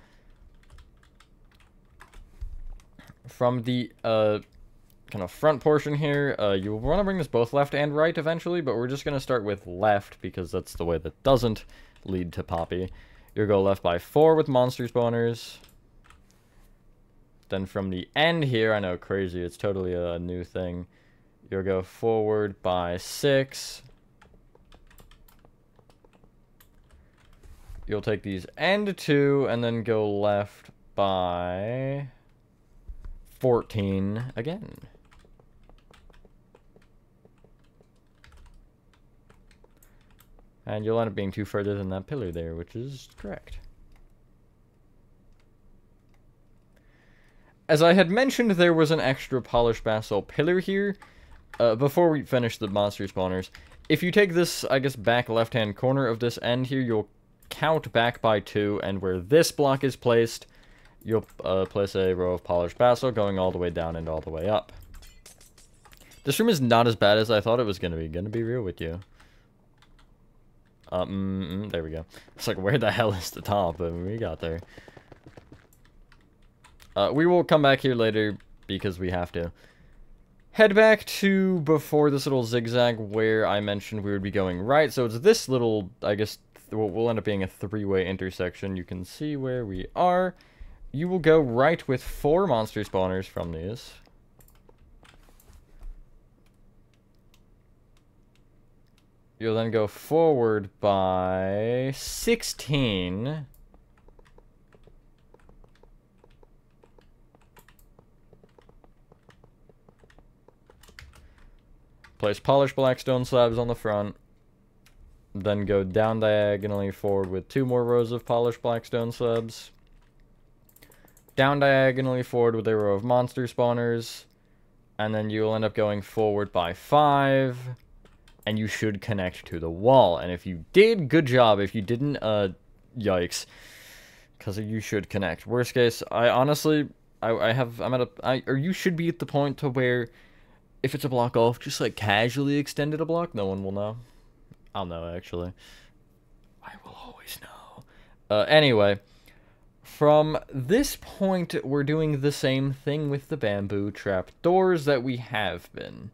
From the kind of front portion here, you will want to bring this both left and right eventually, but we're just going to start with left, because that's the way that doesn't lead to Poppy. You'll go left by 4 with monster spawners. Then from the end here, I know, crazy, it's totally a new thing. You'll go forward by 6. You'll take these end 2 and then go left by 14 again. And you'll end up being 2 further than that pillar there, which is correct. As I had mentioned, there was an extra polished basalt pillar here. Before we finish the monster spawners, if you take this, I guess, back left-hand corner of this end here, you'll count back by 2, and where this block is placed, you'll place a row of polished basalt going all the way down and all the way up. This room is not as bad as I thought it was going to be real with you. There we go. It's like, where the hell is the top? But we got there. We will come back here later because we have to. Head back to before this little zigzag where I mentioned we would be going right. So it's this little, I guess, what will end up being a 3-way intersection. You can see where we are. You will go right with 4 monster spawners from these. You'll then go forward by 16. Place polished blackstone slabs on the front. Then go down diagonally forward with 2 more rows of polished blackstone slabs. Down diagonally forward with a row of monster spawners. And then you'll end up going forward by 5. And you should connect to the wall. And if you did, good job. If you didn't, yikes. Because you should connect. Worst case, I honestly, or you should be at the point to where, if it's a block off, just like casually extended a block. No one will know. I'll know, actually. I will always know. Anyway, from this point, we're doing the same thing with the bamboo trapdoors that we have been.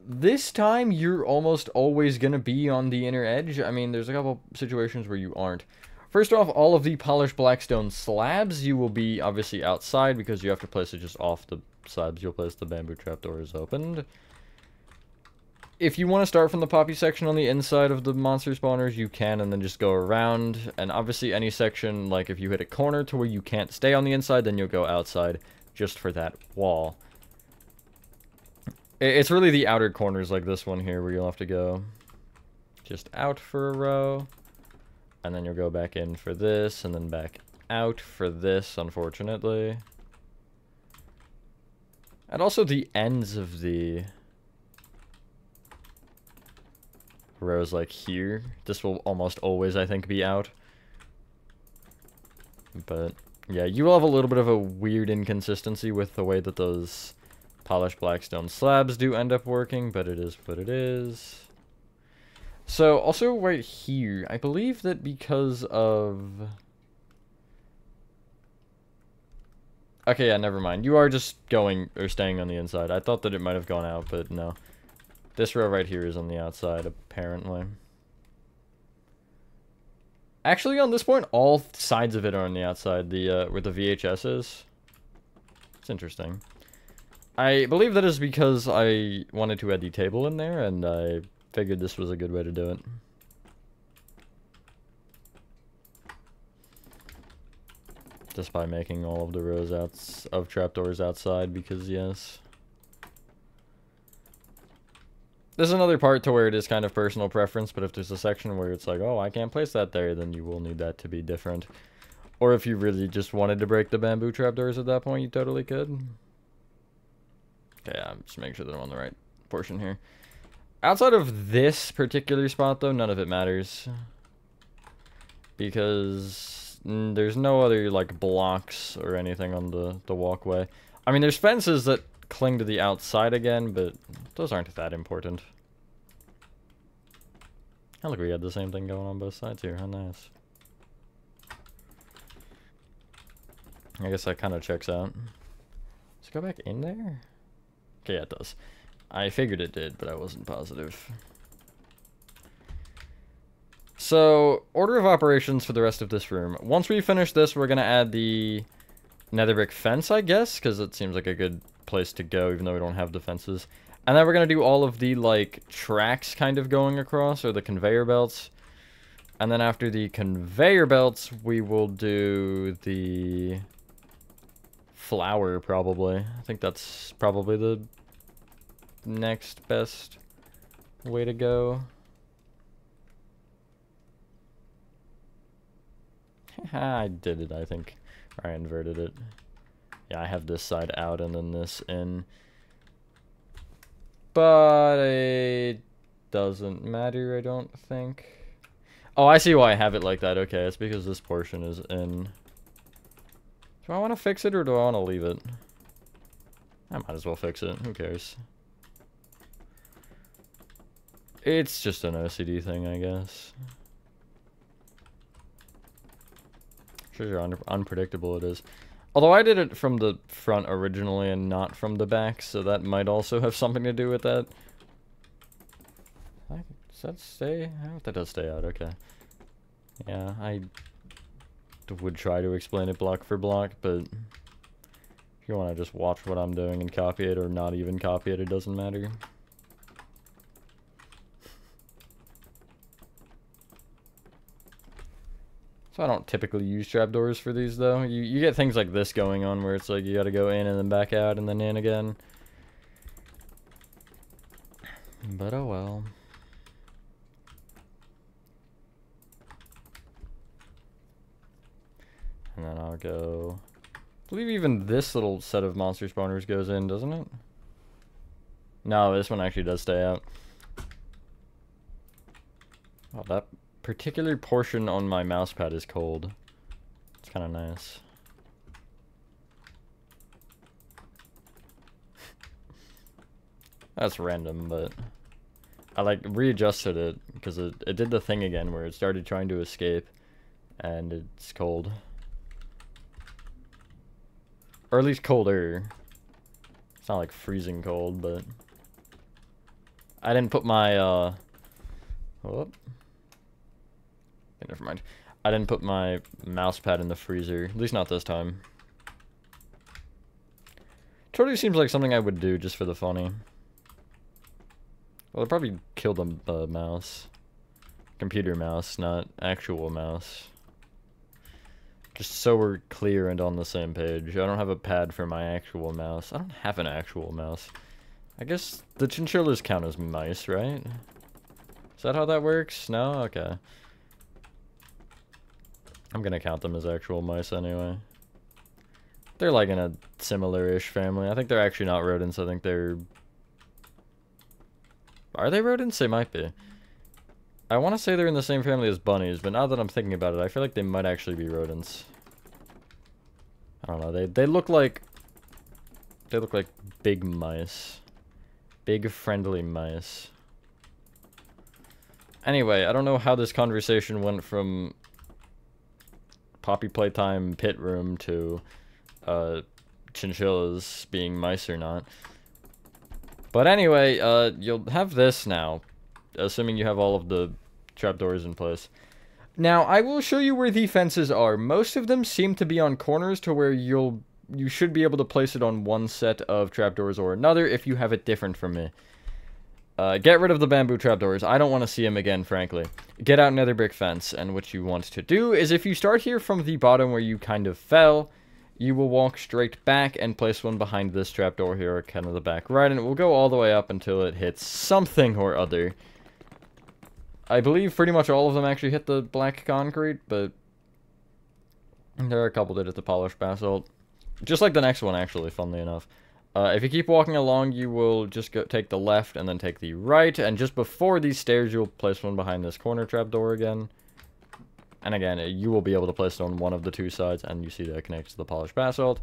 This time, you're almost always going to be on the inner edge. I mean, there's a couple situations where you aren't. First off, all of the polished blackstone slabs, you will be obviously outside because you have to place it just off the slabs. You'll place the bamboo trapdoors opened. If you want to start from the poppy section on the inside of the monster spawners, you can, and then just go around. And obviously any section, like if you hit a corner to where you can't stay on the inside, then you'll go outside just for that wall. It's really the outer corners like this one here where you'll have to go just out for a row. And then you'll go back in for this, and then back out for this, unfortunately. And also the ends of the rows like here. This will almost always, I think, be out. But yeah, you will have a little bit of a weird inconsistency with the way that those polished blackstone slabs do end up working, but it is what it is. So, also right here, I believe that because of... Okay, yeah, never mind. You are just going, or staying on the inside. I thought that it might have gone out, but no. This row right here is on the outside, apparently. Actually, on this point, all sides of it are on the outside, where the VHS is. It's interesting. I believe that is because I wanted to add the table in there, and I figured this was a good way to do it. Just by making all of the rows of trapdoors outside, because yes. There's another part to where it is kind of personal preference, but if there's a section where it's like, oh, I can't place that there, then you will need that to be different. Or if you really just wanted to break the bamboo trapdoors at that point, you totally could. Okay, I'm just making sure that I'm on the right portion here. Outside of this particular spot, though, none of it matters. Because there's no other, like, blocks or anything on the walkway. I mean, there's fences that cling to the outside again, but those aren't that important. Oh, look, we had the same thing going on both sides here. How nice. I guess that kind of checks out. Let's go back in there. Okay, yeah, it does. I figured it did, but I wasn't positive. So, order of operations for the rest of this room. Once we finish this, we're going to add the nether brick fence, I guess, because it seems like a good place to go, even though we don't have defenses. And then we're going to do all of the, like, tracks kind of going across, or the conveyor belts. And then after the conveyor belts, we will do the flower, probably. I think that's probably the next best way to go. I did it, I think. Or I inverted it. Yeah, I have this side out and then this in. But it doesn't matter, I don't think. Oh, I see why I have it like that. Okay, it's because this portion is in. Do I want to fix it or do I want to leave it? I might as well fix it. Who cares? It's just an OCD thing, I guess. Sure how unpredictable it is. Although I did it from the front originally and not from the back, so that might also have something to do with that. Does that stay out? That does stay out, okay. Yeah, I would try to explain it block for block, but if you want to just watch what I'm doing and copy it or not even copy it, it doesn't matter. So I don't typically use trapdoors for these, though. You get things like this going on where it's like you gotta go in and then back out and then in again. But oh well. And then I'll go... I believe even this little set of monster spawners goes in, doesn't it? No, this one actually does stay out. Oh, that particular portion on my mouse pad is cold. It's kind of nice. That's random, but I like readjusted it because it did the thing again where it started trying to escape and it's cold. Or at least colder. It's not like freezing cold, but... I didn't put my, whoop. Okay, never mind. I didn't put my mouse pad in the freezer. At least not this time. Totally seems like something I would do just for the funny. Well, I'd probably kill the mouse. Computer mouse, not actual mouse. Just so we're clear and on the same page. I don't have a pad for my actual mouse. I don't have an actual mouse. I guess the chinchillas count as mice, right? Is that how that works? No? Okay. I'm gonna count them as actual mice anyway. They're like in a similar-ish family. I think they're actually not rodents. I think they're... Are they rodents? They might be. I want to say they're in the same family as bunnies, but now that I'm thinking about it, I feel like they might actually be rodents. I don't know. They look like... They look like big mice. Big, friendly mice. Anyway, I don't know how this conversation went from Poppy Playtime pit room to chinchillas being mice or not. But anyway, you'll have this now, assuming you have all of the trapdoors in place. Now, I will show you where the fences are. Most of them seem to be on corners to where you should be able to place it on one set of trapdoors or another if you have it different from me. Get rid of the bamboo trapdoors. I don't want to see them again, frankly. Get out nether brick fence, and what you want to do is if you start here from the bottom where you kind of fell, you will walk straight back and place one behind this trapdoor here, kind of the back right, and it will go all the way up until it hits something or other. I believe pretty much all of them actually hit the black concrete, but there are a couple that hit the polished basalt. Just like the next one, actually, funnily enough. If you keep walking along, you will just take the left and then take the right. And just before these stairs, you'll place one behind this corner trapdoor again. And again, you will be able to place it on one of the two sides. And you see that it connects to the polished basalt.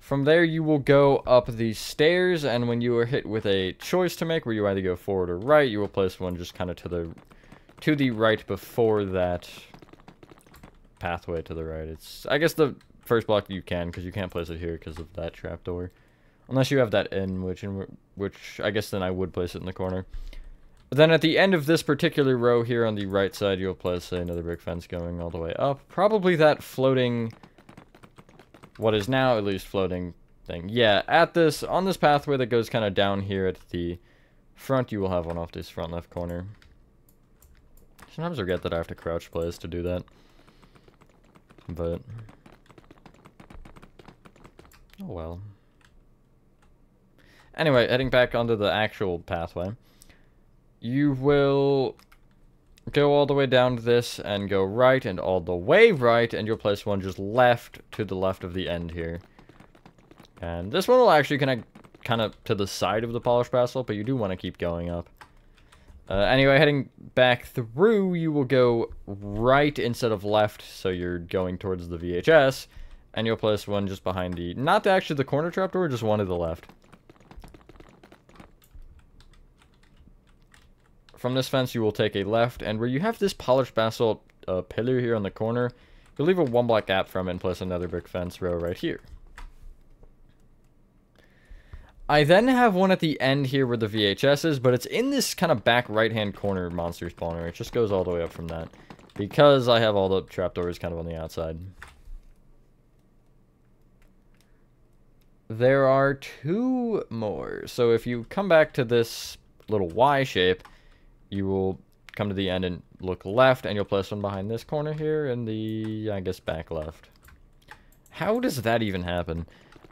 From there, you will go up these stairs. And when you are hit with a choice to make, where you either go forward or right, you will place one just kind of to the right before that pathway to the right. It's, I guess, the first block you can, because you can't place it here because of that trapdoor. Unless you have that in, which I guess then I would place it in the corner. But then at the end of this particular row here on the right side, you'll place another brick fence going all the way up. Probably that floating, what is now at least floating thing. Yeah, on this pathway that goes kind of down here at the front, you will have one off this front left corner. Sometimes I forget that I have to crouch place to do that. But... oh well. Anyway, heading back onto the actual pathway. You will go all the way down this and go right and all the way right, and you'll place one just left to the left of the end here. And this one will actually connect kind of to the side of the polished basalt, but you do want to keep going up. Anyway, heading back through, you will go right instead of left, so you're going towards the VHS, and you'll place one just behind the, not actually the corner trapdoor, just one to the left. From this fence, you will take a left, and where you have this polished basalt pillar here on the corner, you'll leave a one block gap from it and place another brick fence row right here. I then have one at the end here where the VHS is, but it's in this kind of back right-hand corner monster spawner. It just goes all the way up from that, because I have all the trapdoors kind of on the outside. There are two more. So if you come back to this little Y shape, you will come to the end and look left, and you'll place one behind this corner here in the, I guess, back left. How does that even happen?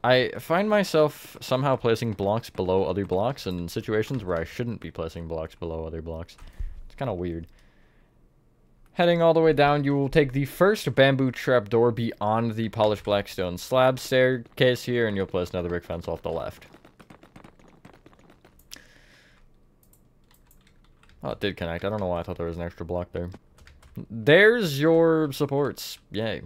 I find myself somehow placing blocks below other blocks in situations where I shouldn't be placing blocks below other blocks. It's kind of weird. Heading all the way down, you will take the first bamboo trapdoor beyond the polished black stone slab staircase here, and you'll place another brick fence off the left. Oh, it did connect. I don't know why I thought there was an extra block there. There's your supports. Yay.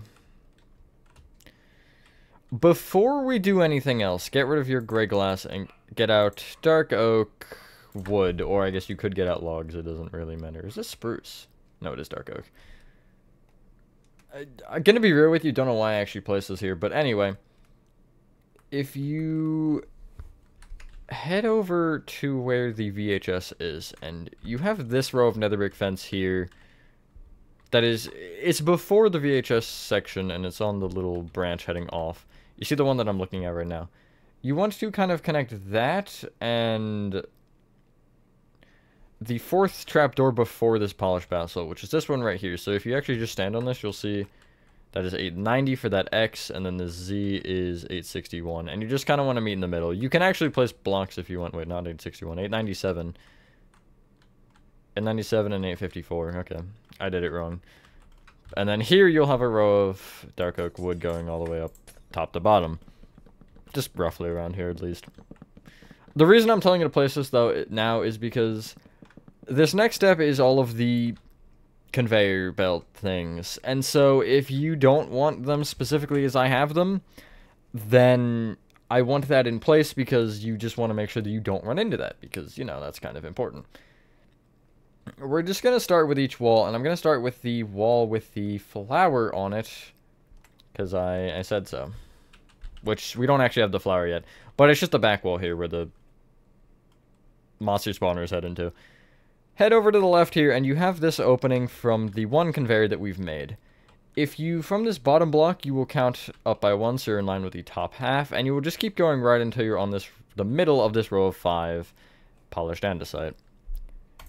Before we do anything else, get rid of your gray glass and get out dark oak wood, or I guess you could get out logs. It doesn't really matter. Is this spruce? No, it is dark oak. I'm gonna be real with you. Don't know why I actually placed this here, but anyway, if you head over to where the VHS is, and you have this row of nether brick fence here. That is, it's before the VHS section, and it's on the little branch heading off. You see the one that I'm looking at right now. You want to kind of connect that and the fourth trapdoor before this polished basalt, which is this one right here. So if you actually just stand on this, you'll see that is 890 for that X, and then the Z is 861. And you just kind of want to meet in the middle. You can actually place blocks if you want. Wait, not 861, 897. 897 and 854. Okay, I did it wrong. And then here you'll have a row of dark oak wood going all the way up top to bottom. Just roughly around here at least. The reason I'm telling you to place this though now is because this next step is all of the conveyor belt things. And so if you don't want them specifically as I have them, then I want that in place because you just want to make sure that you don't run into that because, you know, that's kind of important. We're just going to start with each wall, and I'm going to start with the wall with the flower on it because I said so. Which, we don't actually have the flower yet, but it's just the back wall here where the monster spawners head into. Head over to the left here, and you have this opening from the one conveyor that we've made. If you, from this bottom block, you will count up by 1, so you're in line with the top half, and you will just keep going right until you're on this, the middle of this row of 5 polished andesite.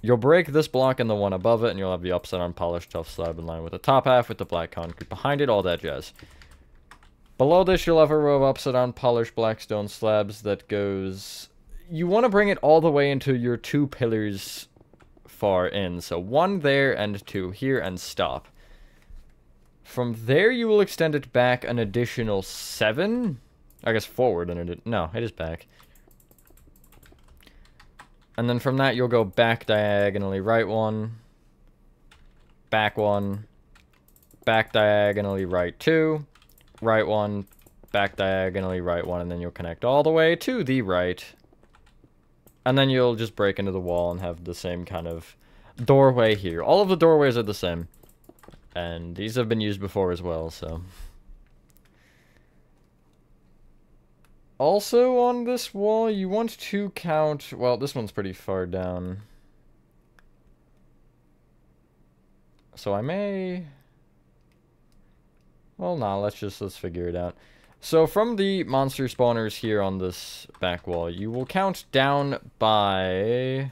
You'll break this block and the one above it, and you'll have the upside down polished tough slab in line with the top half with the black concrete behind it, all that jazz. Below this, you'll have a row of upside down polished black stone slabs that goes... You want to bring it all the way into your 2 pillars far in. So 1 there and 2 here and stop. From there, you will extend it back an additional 7. I guess forward. No, it is back. And then from that, you'll go back diagonally right 1. Back 1. Back diagonally right 2. Right 1, back diagonally right 1, and then you'll connect all the way to the right. And then you'll just break into the wall and have the same kind of doorway here. All of the doorways are the same. And these have been used before as well, so. Also on this wall, you want to count... Well, this one's pretty far down. So I may... Well, nah, let's figure it out. So from the monster spawners here on this back wall, you will count down by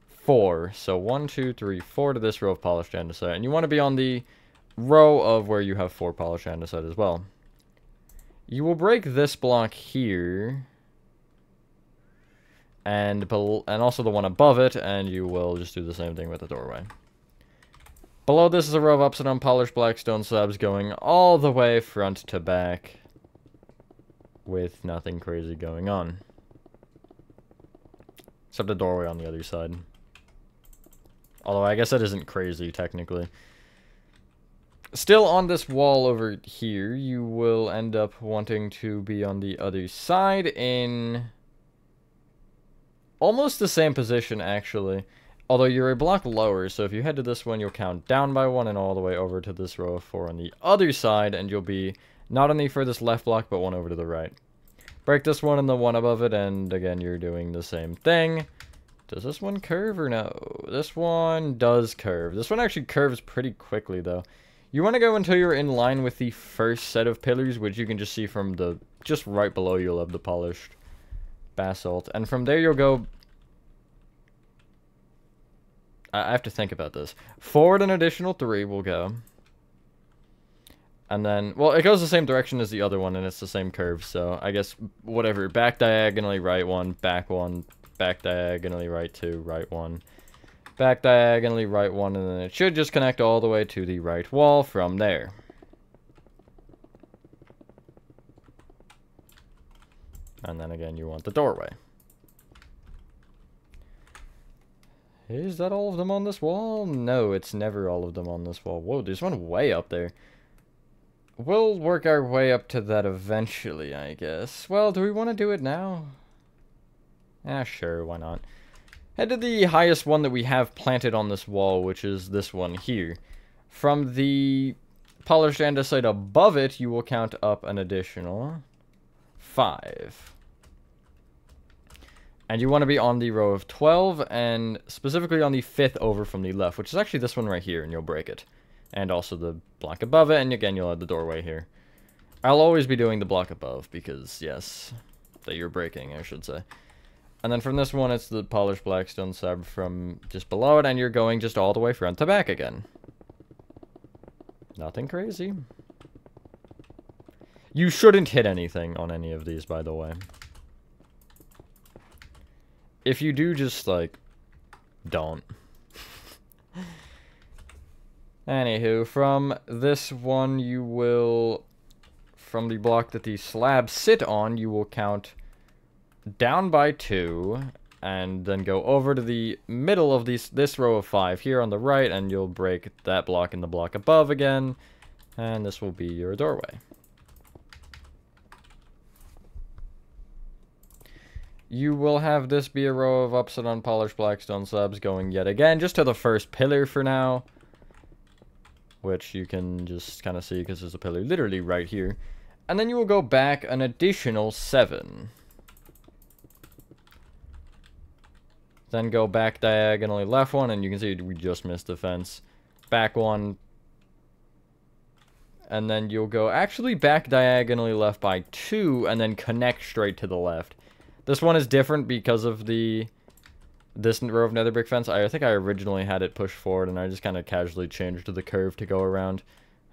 4. So 1, 2, 3, 4 to this row of polished andesite. And you want to be on the row of where you have 4 polished andesite as well. You will break this block here. And also the one above it, and you will just do the same thing with the doorway. Below this is a row of upside down polished black stone slabs going all the way front to back with nothing crazy going on. Except a doorway on the other side. Although I guess that isn't crazy technically. Still on this wall over here, you will end up wanting to be on the other side in almost the same position actually. Although you're a block lower, so if you head to this one, you'll count down by 1 and all the way over to this row of 4 on the other side, and you'll be not on the furthest left block, but 1 over to the right. Break this one and the one above it, and again, you're doing the same thing. Does this one curve or no? This one does curve. This one actually curves pretty quickly, though. You want to go until you're in line with the first set of pillars, which you can just see from the... Just right below you'll have the polished basalt. And from there, you'll go... I have to think about this. Forward an additional 3 will go. And then, well, it goes the same direction as the other one, and it's the same curve, so I guess, whatever. Back diagonally right 1, back diagonally right 2, right 1. Back diagonally right 1, and then it should just connect all the way to the right wall from there. And then again, you want the doorway. Is that all of them on this wall? No, it's never all of them on this wall. Whoa, there's one way up there. We'll work our way up to that eventually, I guess. Well, do we want to do it now? Sure, why not? Head to the highest one that we have planted on this wall, which is this one here. From the polished andesite above it, you will count up an additional 5. And you want to be on the row of 12, and specifically on the 5th over from the left, which is actually this one right here, and you'll break it. And also the block above it, and again, you'll have the doorway here. I'll always be doing the block above, because, yes, that you're breaking, I should say. And then from this one, it's the polished black stone slab from just below it, and you're going just all the way front to back again. Nothing crazy. You shouldn't hit anything on any of these, by the way. If you do, just, like, don't. Anywho, from this one, you will, from the block that the slabs sit on, you will count down by 2, and then go over to the middle of this row of 5 here on the right, and you'll break that block and the block above again, and this will be your doorway. You will have this be a row of upside down polished black stone slabs going yet again, just to the first pillar for now. Which you can just kind of see because there's a pillar literally right here. And then you will go back an additional 7. Then go back diagonally left one, and you can see we just missed the fence. Back one. And then you'll go actually back diagonally left by 2, and then connect straight to the left. This one is different because of this row of nether brick fence. I think I originally had it pushed forward, and I just kind of casually changed to the curve to go around.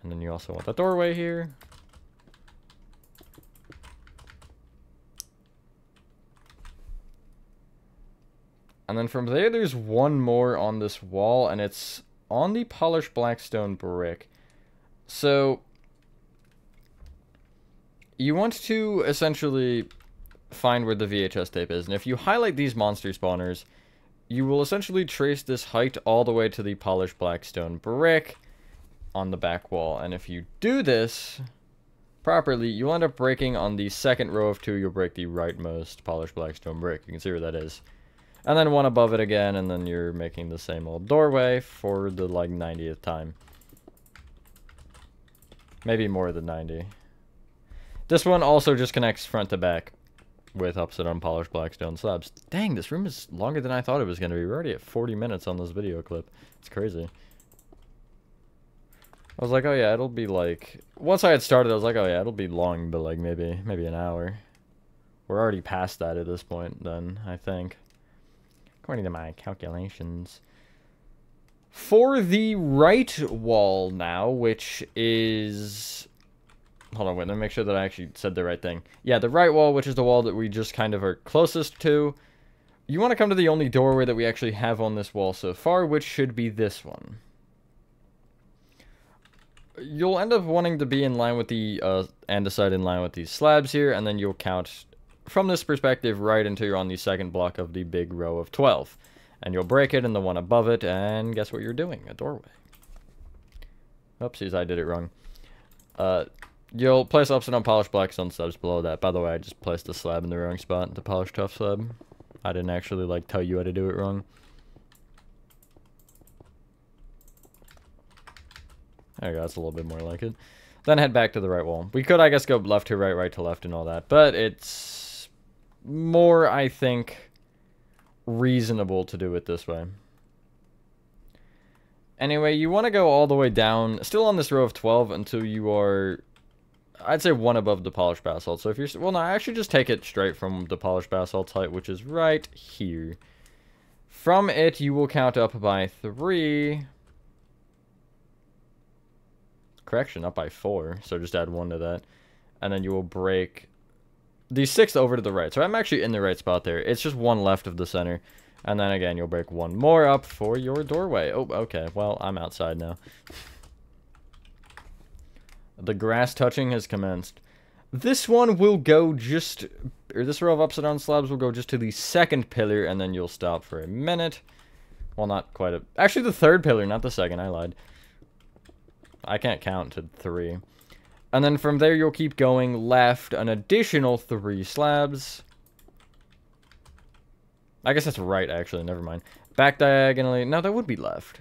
And then you also want the doorway here. And then from there, there's one more on this wall, and it's on the polished black stone brick. So you want to essentially find where the VHS tape is, and if you highlight these monster spawners, you will essentially trace this height all the way to the polished black stone brick on the back wall. And if you do this properly, you'll end up breaking on the second row of 2, you'll break the rightmost polished black stone brick. You can see where that is. And then one above it again, and then you're making the same old doorway for the, like, 90th time. Maybe more than 90. This one also just connects front to back with upside down polished black stone slabs. Dang, this room is longer than I thought it was going to be. We're already at 40 minutes on this video clip. It's crazy. I was like, oh yeah, it'll be like... Once I had started, I was like, oh yeah, it'll be long, but like maybe an hour. We're already past that at this point then, I think. According to my calculations. For the right wall now, which is... Hold on, wait, let me make sure that I actually said the right thing. Yeah, the right wall, which is the wall that we just kind of are closest to. You want to come to the only doorway that we actually have on this wall so far, which should be this one. You'll end up wanting to be in line with the andesite in line with these slabs here, and then you'll count from this perspective right until you're on the second block of the big row of 12. And you'll break it in the one above it, and guess what you're doing? A doorway. Oopsies, I did it wrong. You'll place upside down polished black stone slabs below that. By the way, I just placed the slab in the wrong spot, the polished tough slab. I didn't actually, like, tell you how to do it wrong. There you go, that's a little bit more like it. Then head back to the right wall. We could, I guess, go left to right, right to left, and all that. But it's more, I think, reasonable to do it this way. Anyway, you want to go all the way down, still on this row of 12, until you are... I'd say one above the polished basalt. So if you're... Well, no, I actually just take it straight from the polished basalt height, which is right here. From it, you will count up by 3. Correction, up by 4. So just add 1 to that. And then you will break the 6th over to the right. So I'm actually in the right spot there. It's just 1 left of the center. And then again, you'll break 1 more up for your doorway. Oh, okay. Well, I'm outside now. The grass touching has commenced. This one will go just... Or this row of upside down slabs will go just to the second pillar, and then you'll stop for a minute. Well, not quite a... Actually, the third pillar, not the second. I lied. I can't count to 3. And then from there, you'll keep going left an additional 3 slabs. I guess that's right, actually. Never mind. Back diagonally. No, that would be left.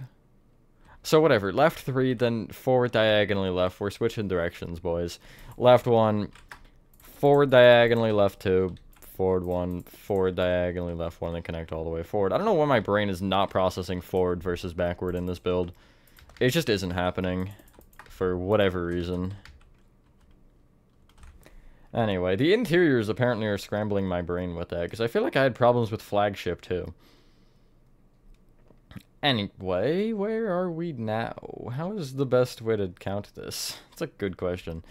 So whatever, left 3, then forward diagonally left. We're switching directions, boys. Left 1, forward diagonally left 2, forward 1, forward diagonally left 1, then connect all the way forward. I don't know why my brain is not processing forward versus backward in this build. It just isn't happening for whatever reason. Anyway, the interiors apparently are scrambling my brain with that, because I feel like I had problems with flagship too. Anyway, where are we now? How is the best way to count this? It's a good question.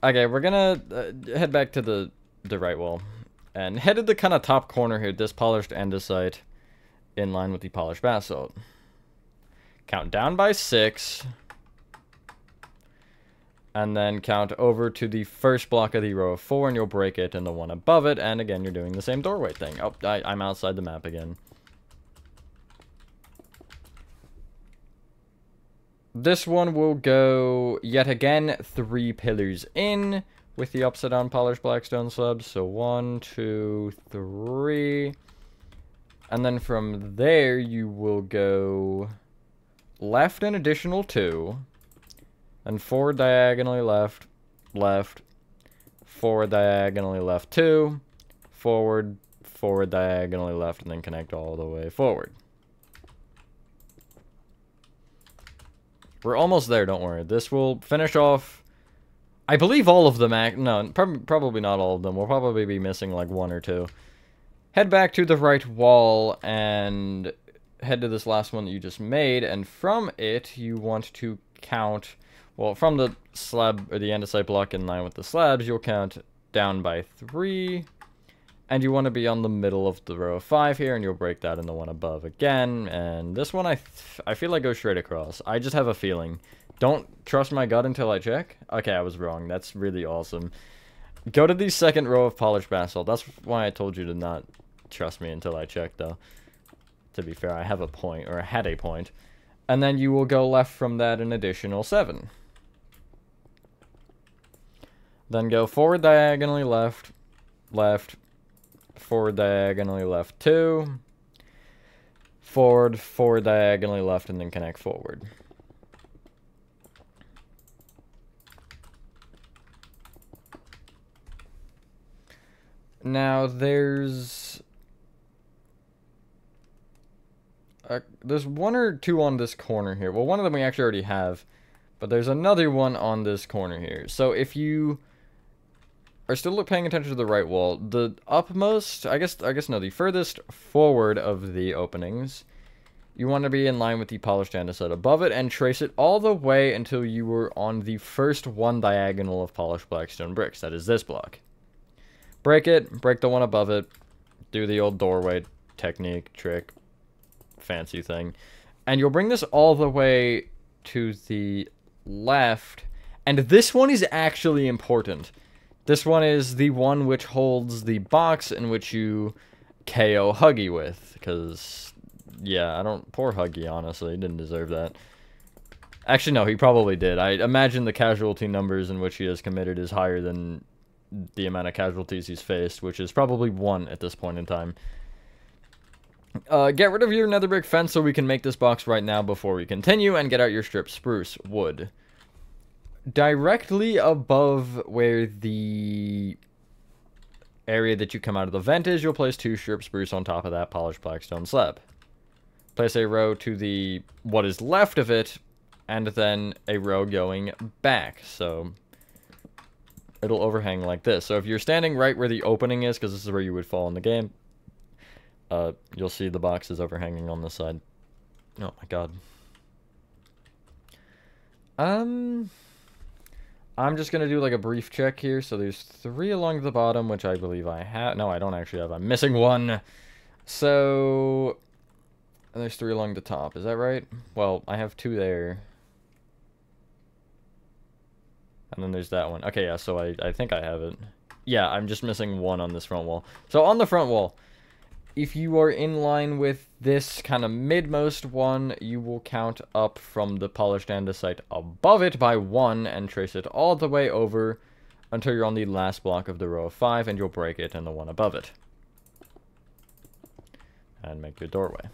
Okay, we're gonna head back to the right wall. And headed the kind of top corner here, this polished andesite in line with the polished basalt. Count down by 6. And then count over to the first block of the row of 4, and you'll break it and the one above it. And again, you're doing the same doorway thing. Oh, I'm outside the map again. This one will go, yet again, 3 pillars in with the upside down polished blackstone slabs. So 1, 2, 3. And then from there, you will go left an additional 2. And forward diagonally left, left, forward diagonally left 2, forward, forward diagonally left, and then connect all the way forward. We're almost there, don't worry. This will finish off, I believe all of them, no, probably not all of them. We'll probably be missing like 1 or 2. Head back to the right wall and head to this last one that you just made, and from it, you want to count, well, from the slab, or the andesite block in line with the slabs, you'll count down by 3, and you want to be on the middle of the row of 5 here, and you'll break that in the one above again, and this one I feel like goes straight across. I just have a feeling. Don't trust my gut until I check. Okay, I was wrong. That's really awesome. Go to the second row of polished basalt. That's why I told you to not trust me until I check, though. To be fair, I have a point, or I had a point. And then you will go left from that an additional 7. Then go forward diagonally left, left, forward diagonally left 2, forward, forward diagonally left, and then connect forward. Now there's 1 or 2 on this corner here. Well, one of them we actually already have, but there's another one on this corner here. So if you are still paying attention to the right wall, the upmost, I guess no, the furthest forward of the openings, you want to be in line with the polished andesite above it and trace it all the way until you were on the first one diagonal of polished blackstone bricks. That is this block. Break it, break the one above it, do the old doorway technique, trick, fancy thing, and you'll bring this all the way to the left, and this one is actually important. This one is the one which holds the box in which you KO Huggy with, because, yeah, poor Huggy, honestly, he didn't deserve that. Actually, no, he probably did. I imagine the casualty numbers in which he has committed is higher than the amount of casualties he's faced, which is probably 1 at this point in time. Get rid of your nether brick fence so we can make this box right now before we continue, and get out your strip spruce wood. Directly above where the area that you come out of the vent is, you'll place 2 strip spruce on top of that polished blackstone slab. Place a row to the what is left of it, and then a row going back, so it'll overhang like this. So if you're standing right where the opening is, because this is where you would fall in the game, you'll see the box is overhanging on this side. Oh my god. I'm just going to do like a brief check here. So there's 3 along the bottom, which I believe I have. No, I don't actually have. I'm missing 1. So there's 3 along the top. Is that right? Well, I have 2 there. And then there's that one. Okay, yeah, so I think I have it. Yeah, I'm just missing 1 on this front wall. So on the front wall, if you are in line with this kind of midmost one, you will count up from the polished andesite above it by 1 and trace it all the way over until you're on the last block of the row of 5, and you'll break it and the one above it. And make your doorway.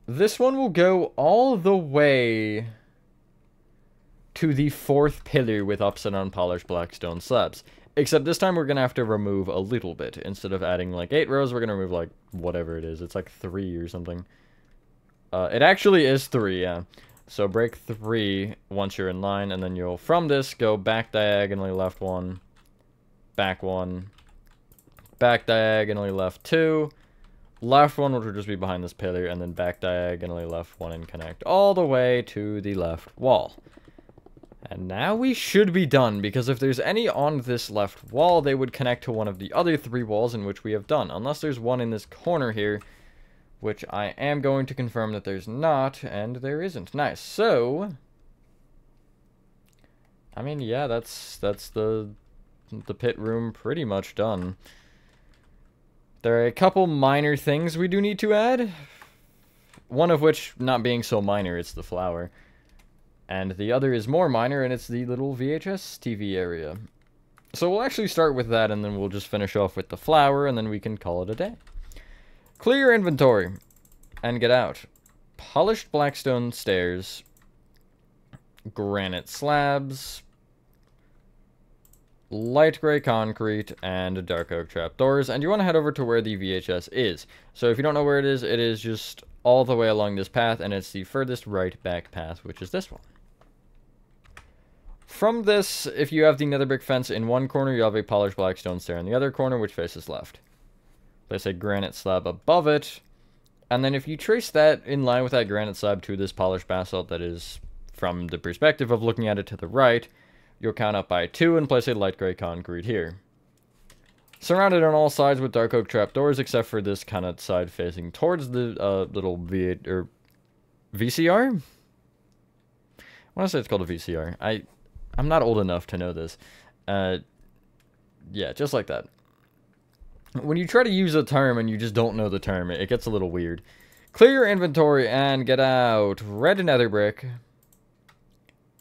This one will go all the way to the 4th pillar with upside down polished black stone slabs. Except this time we're going to have to remove a little bit. Instead of adding like 8 rows, we're going to remove like whatever it is. It's like 3 or something. It actually is 3, yeah. So break 3 once you're in line, and then you'll, from this, go back diagonally left 1, back 1, back diagonally left 2, left 1, which will just be behind this pillar, and then back diagonally left 1 and connect all the way to the left wall. And now we should be done, because if there's any on this left wall, they would connect to one of the other 3 walls in which we have done, unless there's one in this corner here, which I am going to confirm that there's not, and there isn't. Nice. So, I mean, yeah, that's the pit room pretty much done. There are a couple minor things we do need to add. One of which not being so minor, it's the flower. And the other is more minor, and it's the little VHS TV area. So we'll actually start with that, and then we'll just finish off with the flower, and then we can call it a day. Clear your inventory and get out. Polished blackstone stairs, granite slabs, light gray concrete, and dark oak trapdoors. And you want to head over to where the VHS is. So if you don't know where it is just all the way along this path, and it's the furthest right back path, which is this one. From this, if you have the nether brick fence in one corner, you have a polished blackstone stair in the other corner, which faces left. Place a granite slab above it, and then if you trace that in line with that granite slab to this polished basalt that is from the perspective of looking at it to the right, you'll count up by 2 and place a light gray concrete here. Surrounded on all sides with dark oak trapdoors, except for this kind of side facing towards the little V8 or VCR. I want to say it's called a VCR. I'm not old enough to know this. Yeah, just like that. When you try to use a term and you just don't know the term, it gets a little weird. Clear your inventory and get out red nether brick,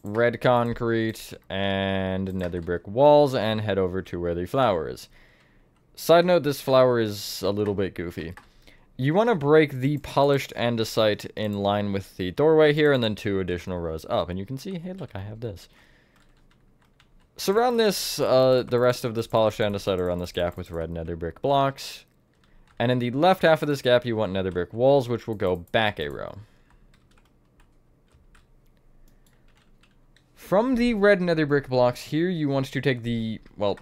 red concrete, and nether brick walls, and head over to where the flower is. Side note, this flower is a little bit goofy. You want to break the polished andesite in line with the doorway here, and then 2 additional rows up. And you can see, hey look, I have this. Surround this, the rest of this polished andesite around this gap with red nether brick blocks. And in the left half of this gap, you want nether brick walls, which will go back a row. From the red nether brick blocks here, you want to take the, well,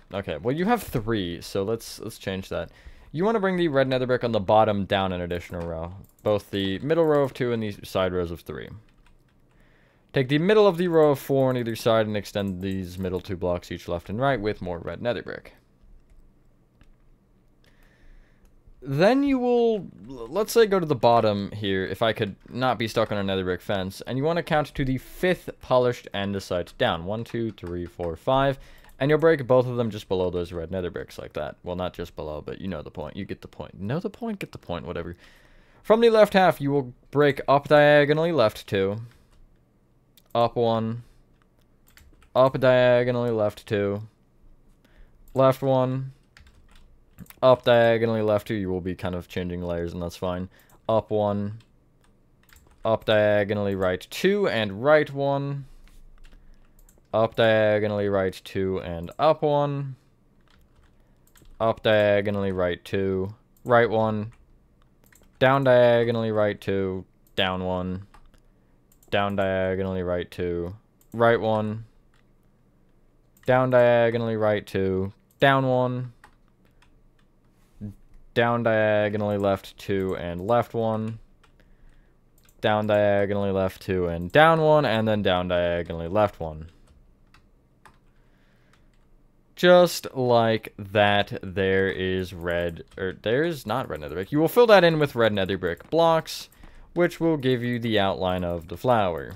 you have 3, so let's change that. You want to bring the red nether brick on the bottom down an additional row. Both the middle row of 2 and the side rows of 3. Take the middle of the row of 4 on either side and extend these middle 2 blocks each left and right with more red nether brick. Then you will, let's say, go to the bottom here, if I could not be stuck on a nether brick fence, and you want to count to the 5th polished andesite down. 1, 2, 3, 4, 5, and you'll break both of them just below those red nether bricks like that. Well, not just below, but you know the point. You get the point. Know the point, get the point, whatever. From the left half, you will break up diagonally left 2. Up 1, up diagonally left 2, left 1, up diagonally left 2, you will be kind of changing layers and that's fine, up 1, up diagonally right 2 and right 1, up diagonally right 2 and up 1, up diagonally right 2, right 1, down diagonally right 2, down 1, down diagonally right 2, right 1, down diagonally right 2, down 1, down diagonally left 2 and left 1, down diagonally left 2 and down 1, and then down diagonally left 1. Just like that, there is red, or there is not red nether brick. You will fill that in with red nether brick blocks, which will give you the outline of the flower.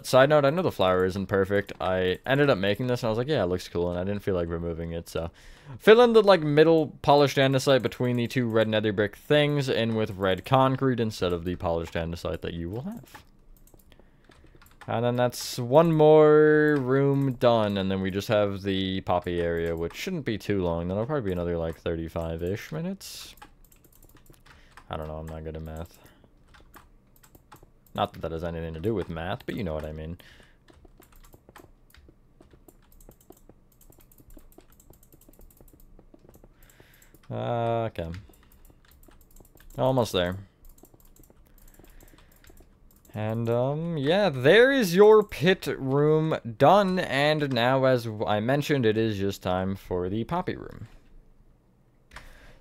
Side note, I know the flower isn't perfect. I ended up making this and I was like, yeah, it looks cool, and I didn't feel like removing it, so. Fill in the, like, middle polished andesite between the 2 red nether brick things in with red concrete instead of the polished andesite that you will have. And then that's 1 more room done, and then we just have the poppy area, which shouldn't be too long. That'll probably be another, like, 35-ish minutes. I don't know, I'm not good at math. Not that that has anything to do with math, but you know what I mean. Okay. Almost there. And, yeah, there is your pit room done, and now, as I mentioned, it is just time for the poppy room.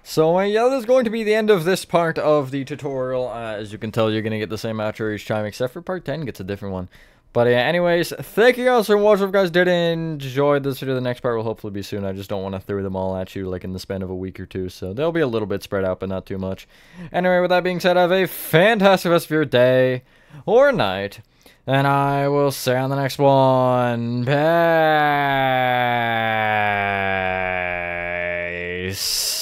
So, yeah, this is going to be the end of this part of the tutorial. As you can tell, you're going to get the same outro each time, except for part 10 gets a different one. But yeah, anyways, thank you guys for watching. If you guys did enjoy this video, the next part will hopefully be soon. I just don't want to throw them all at you like in the span of a week or two, so they'll be a little bit spread out, but not too much. Anyway, with that being said, have a fantastic rest of your day or night, and I will see you on the next one. Peace.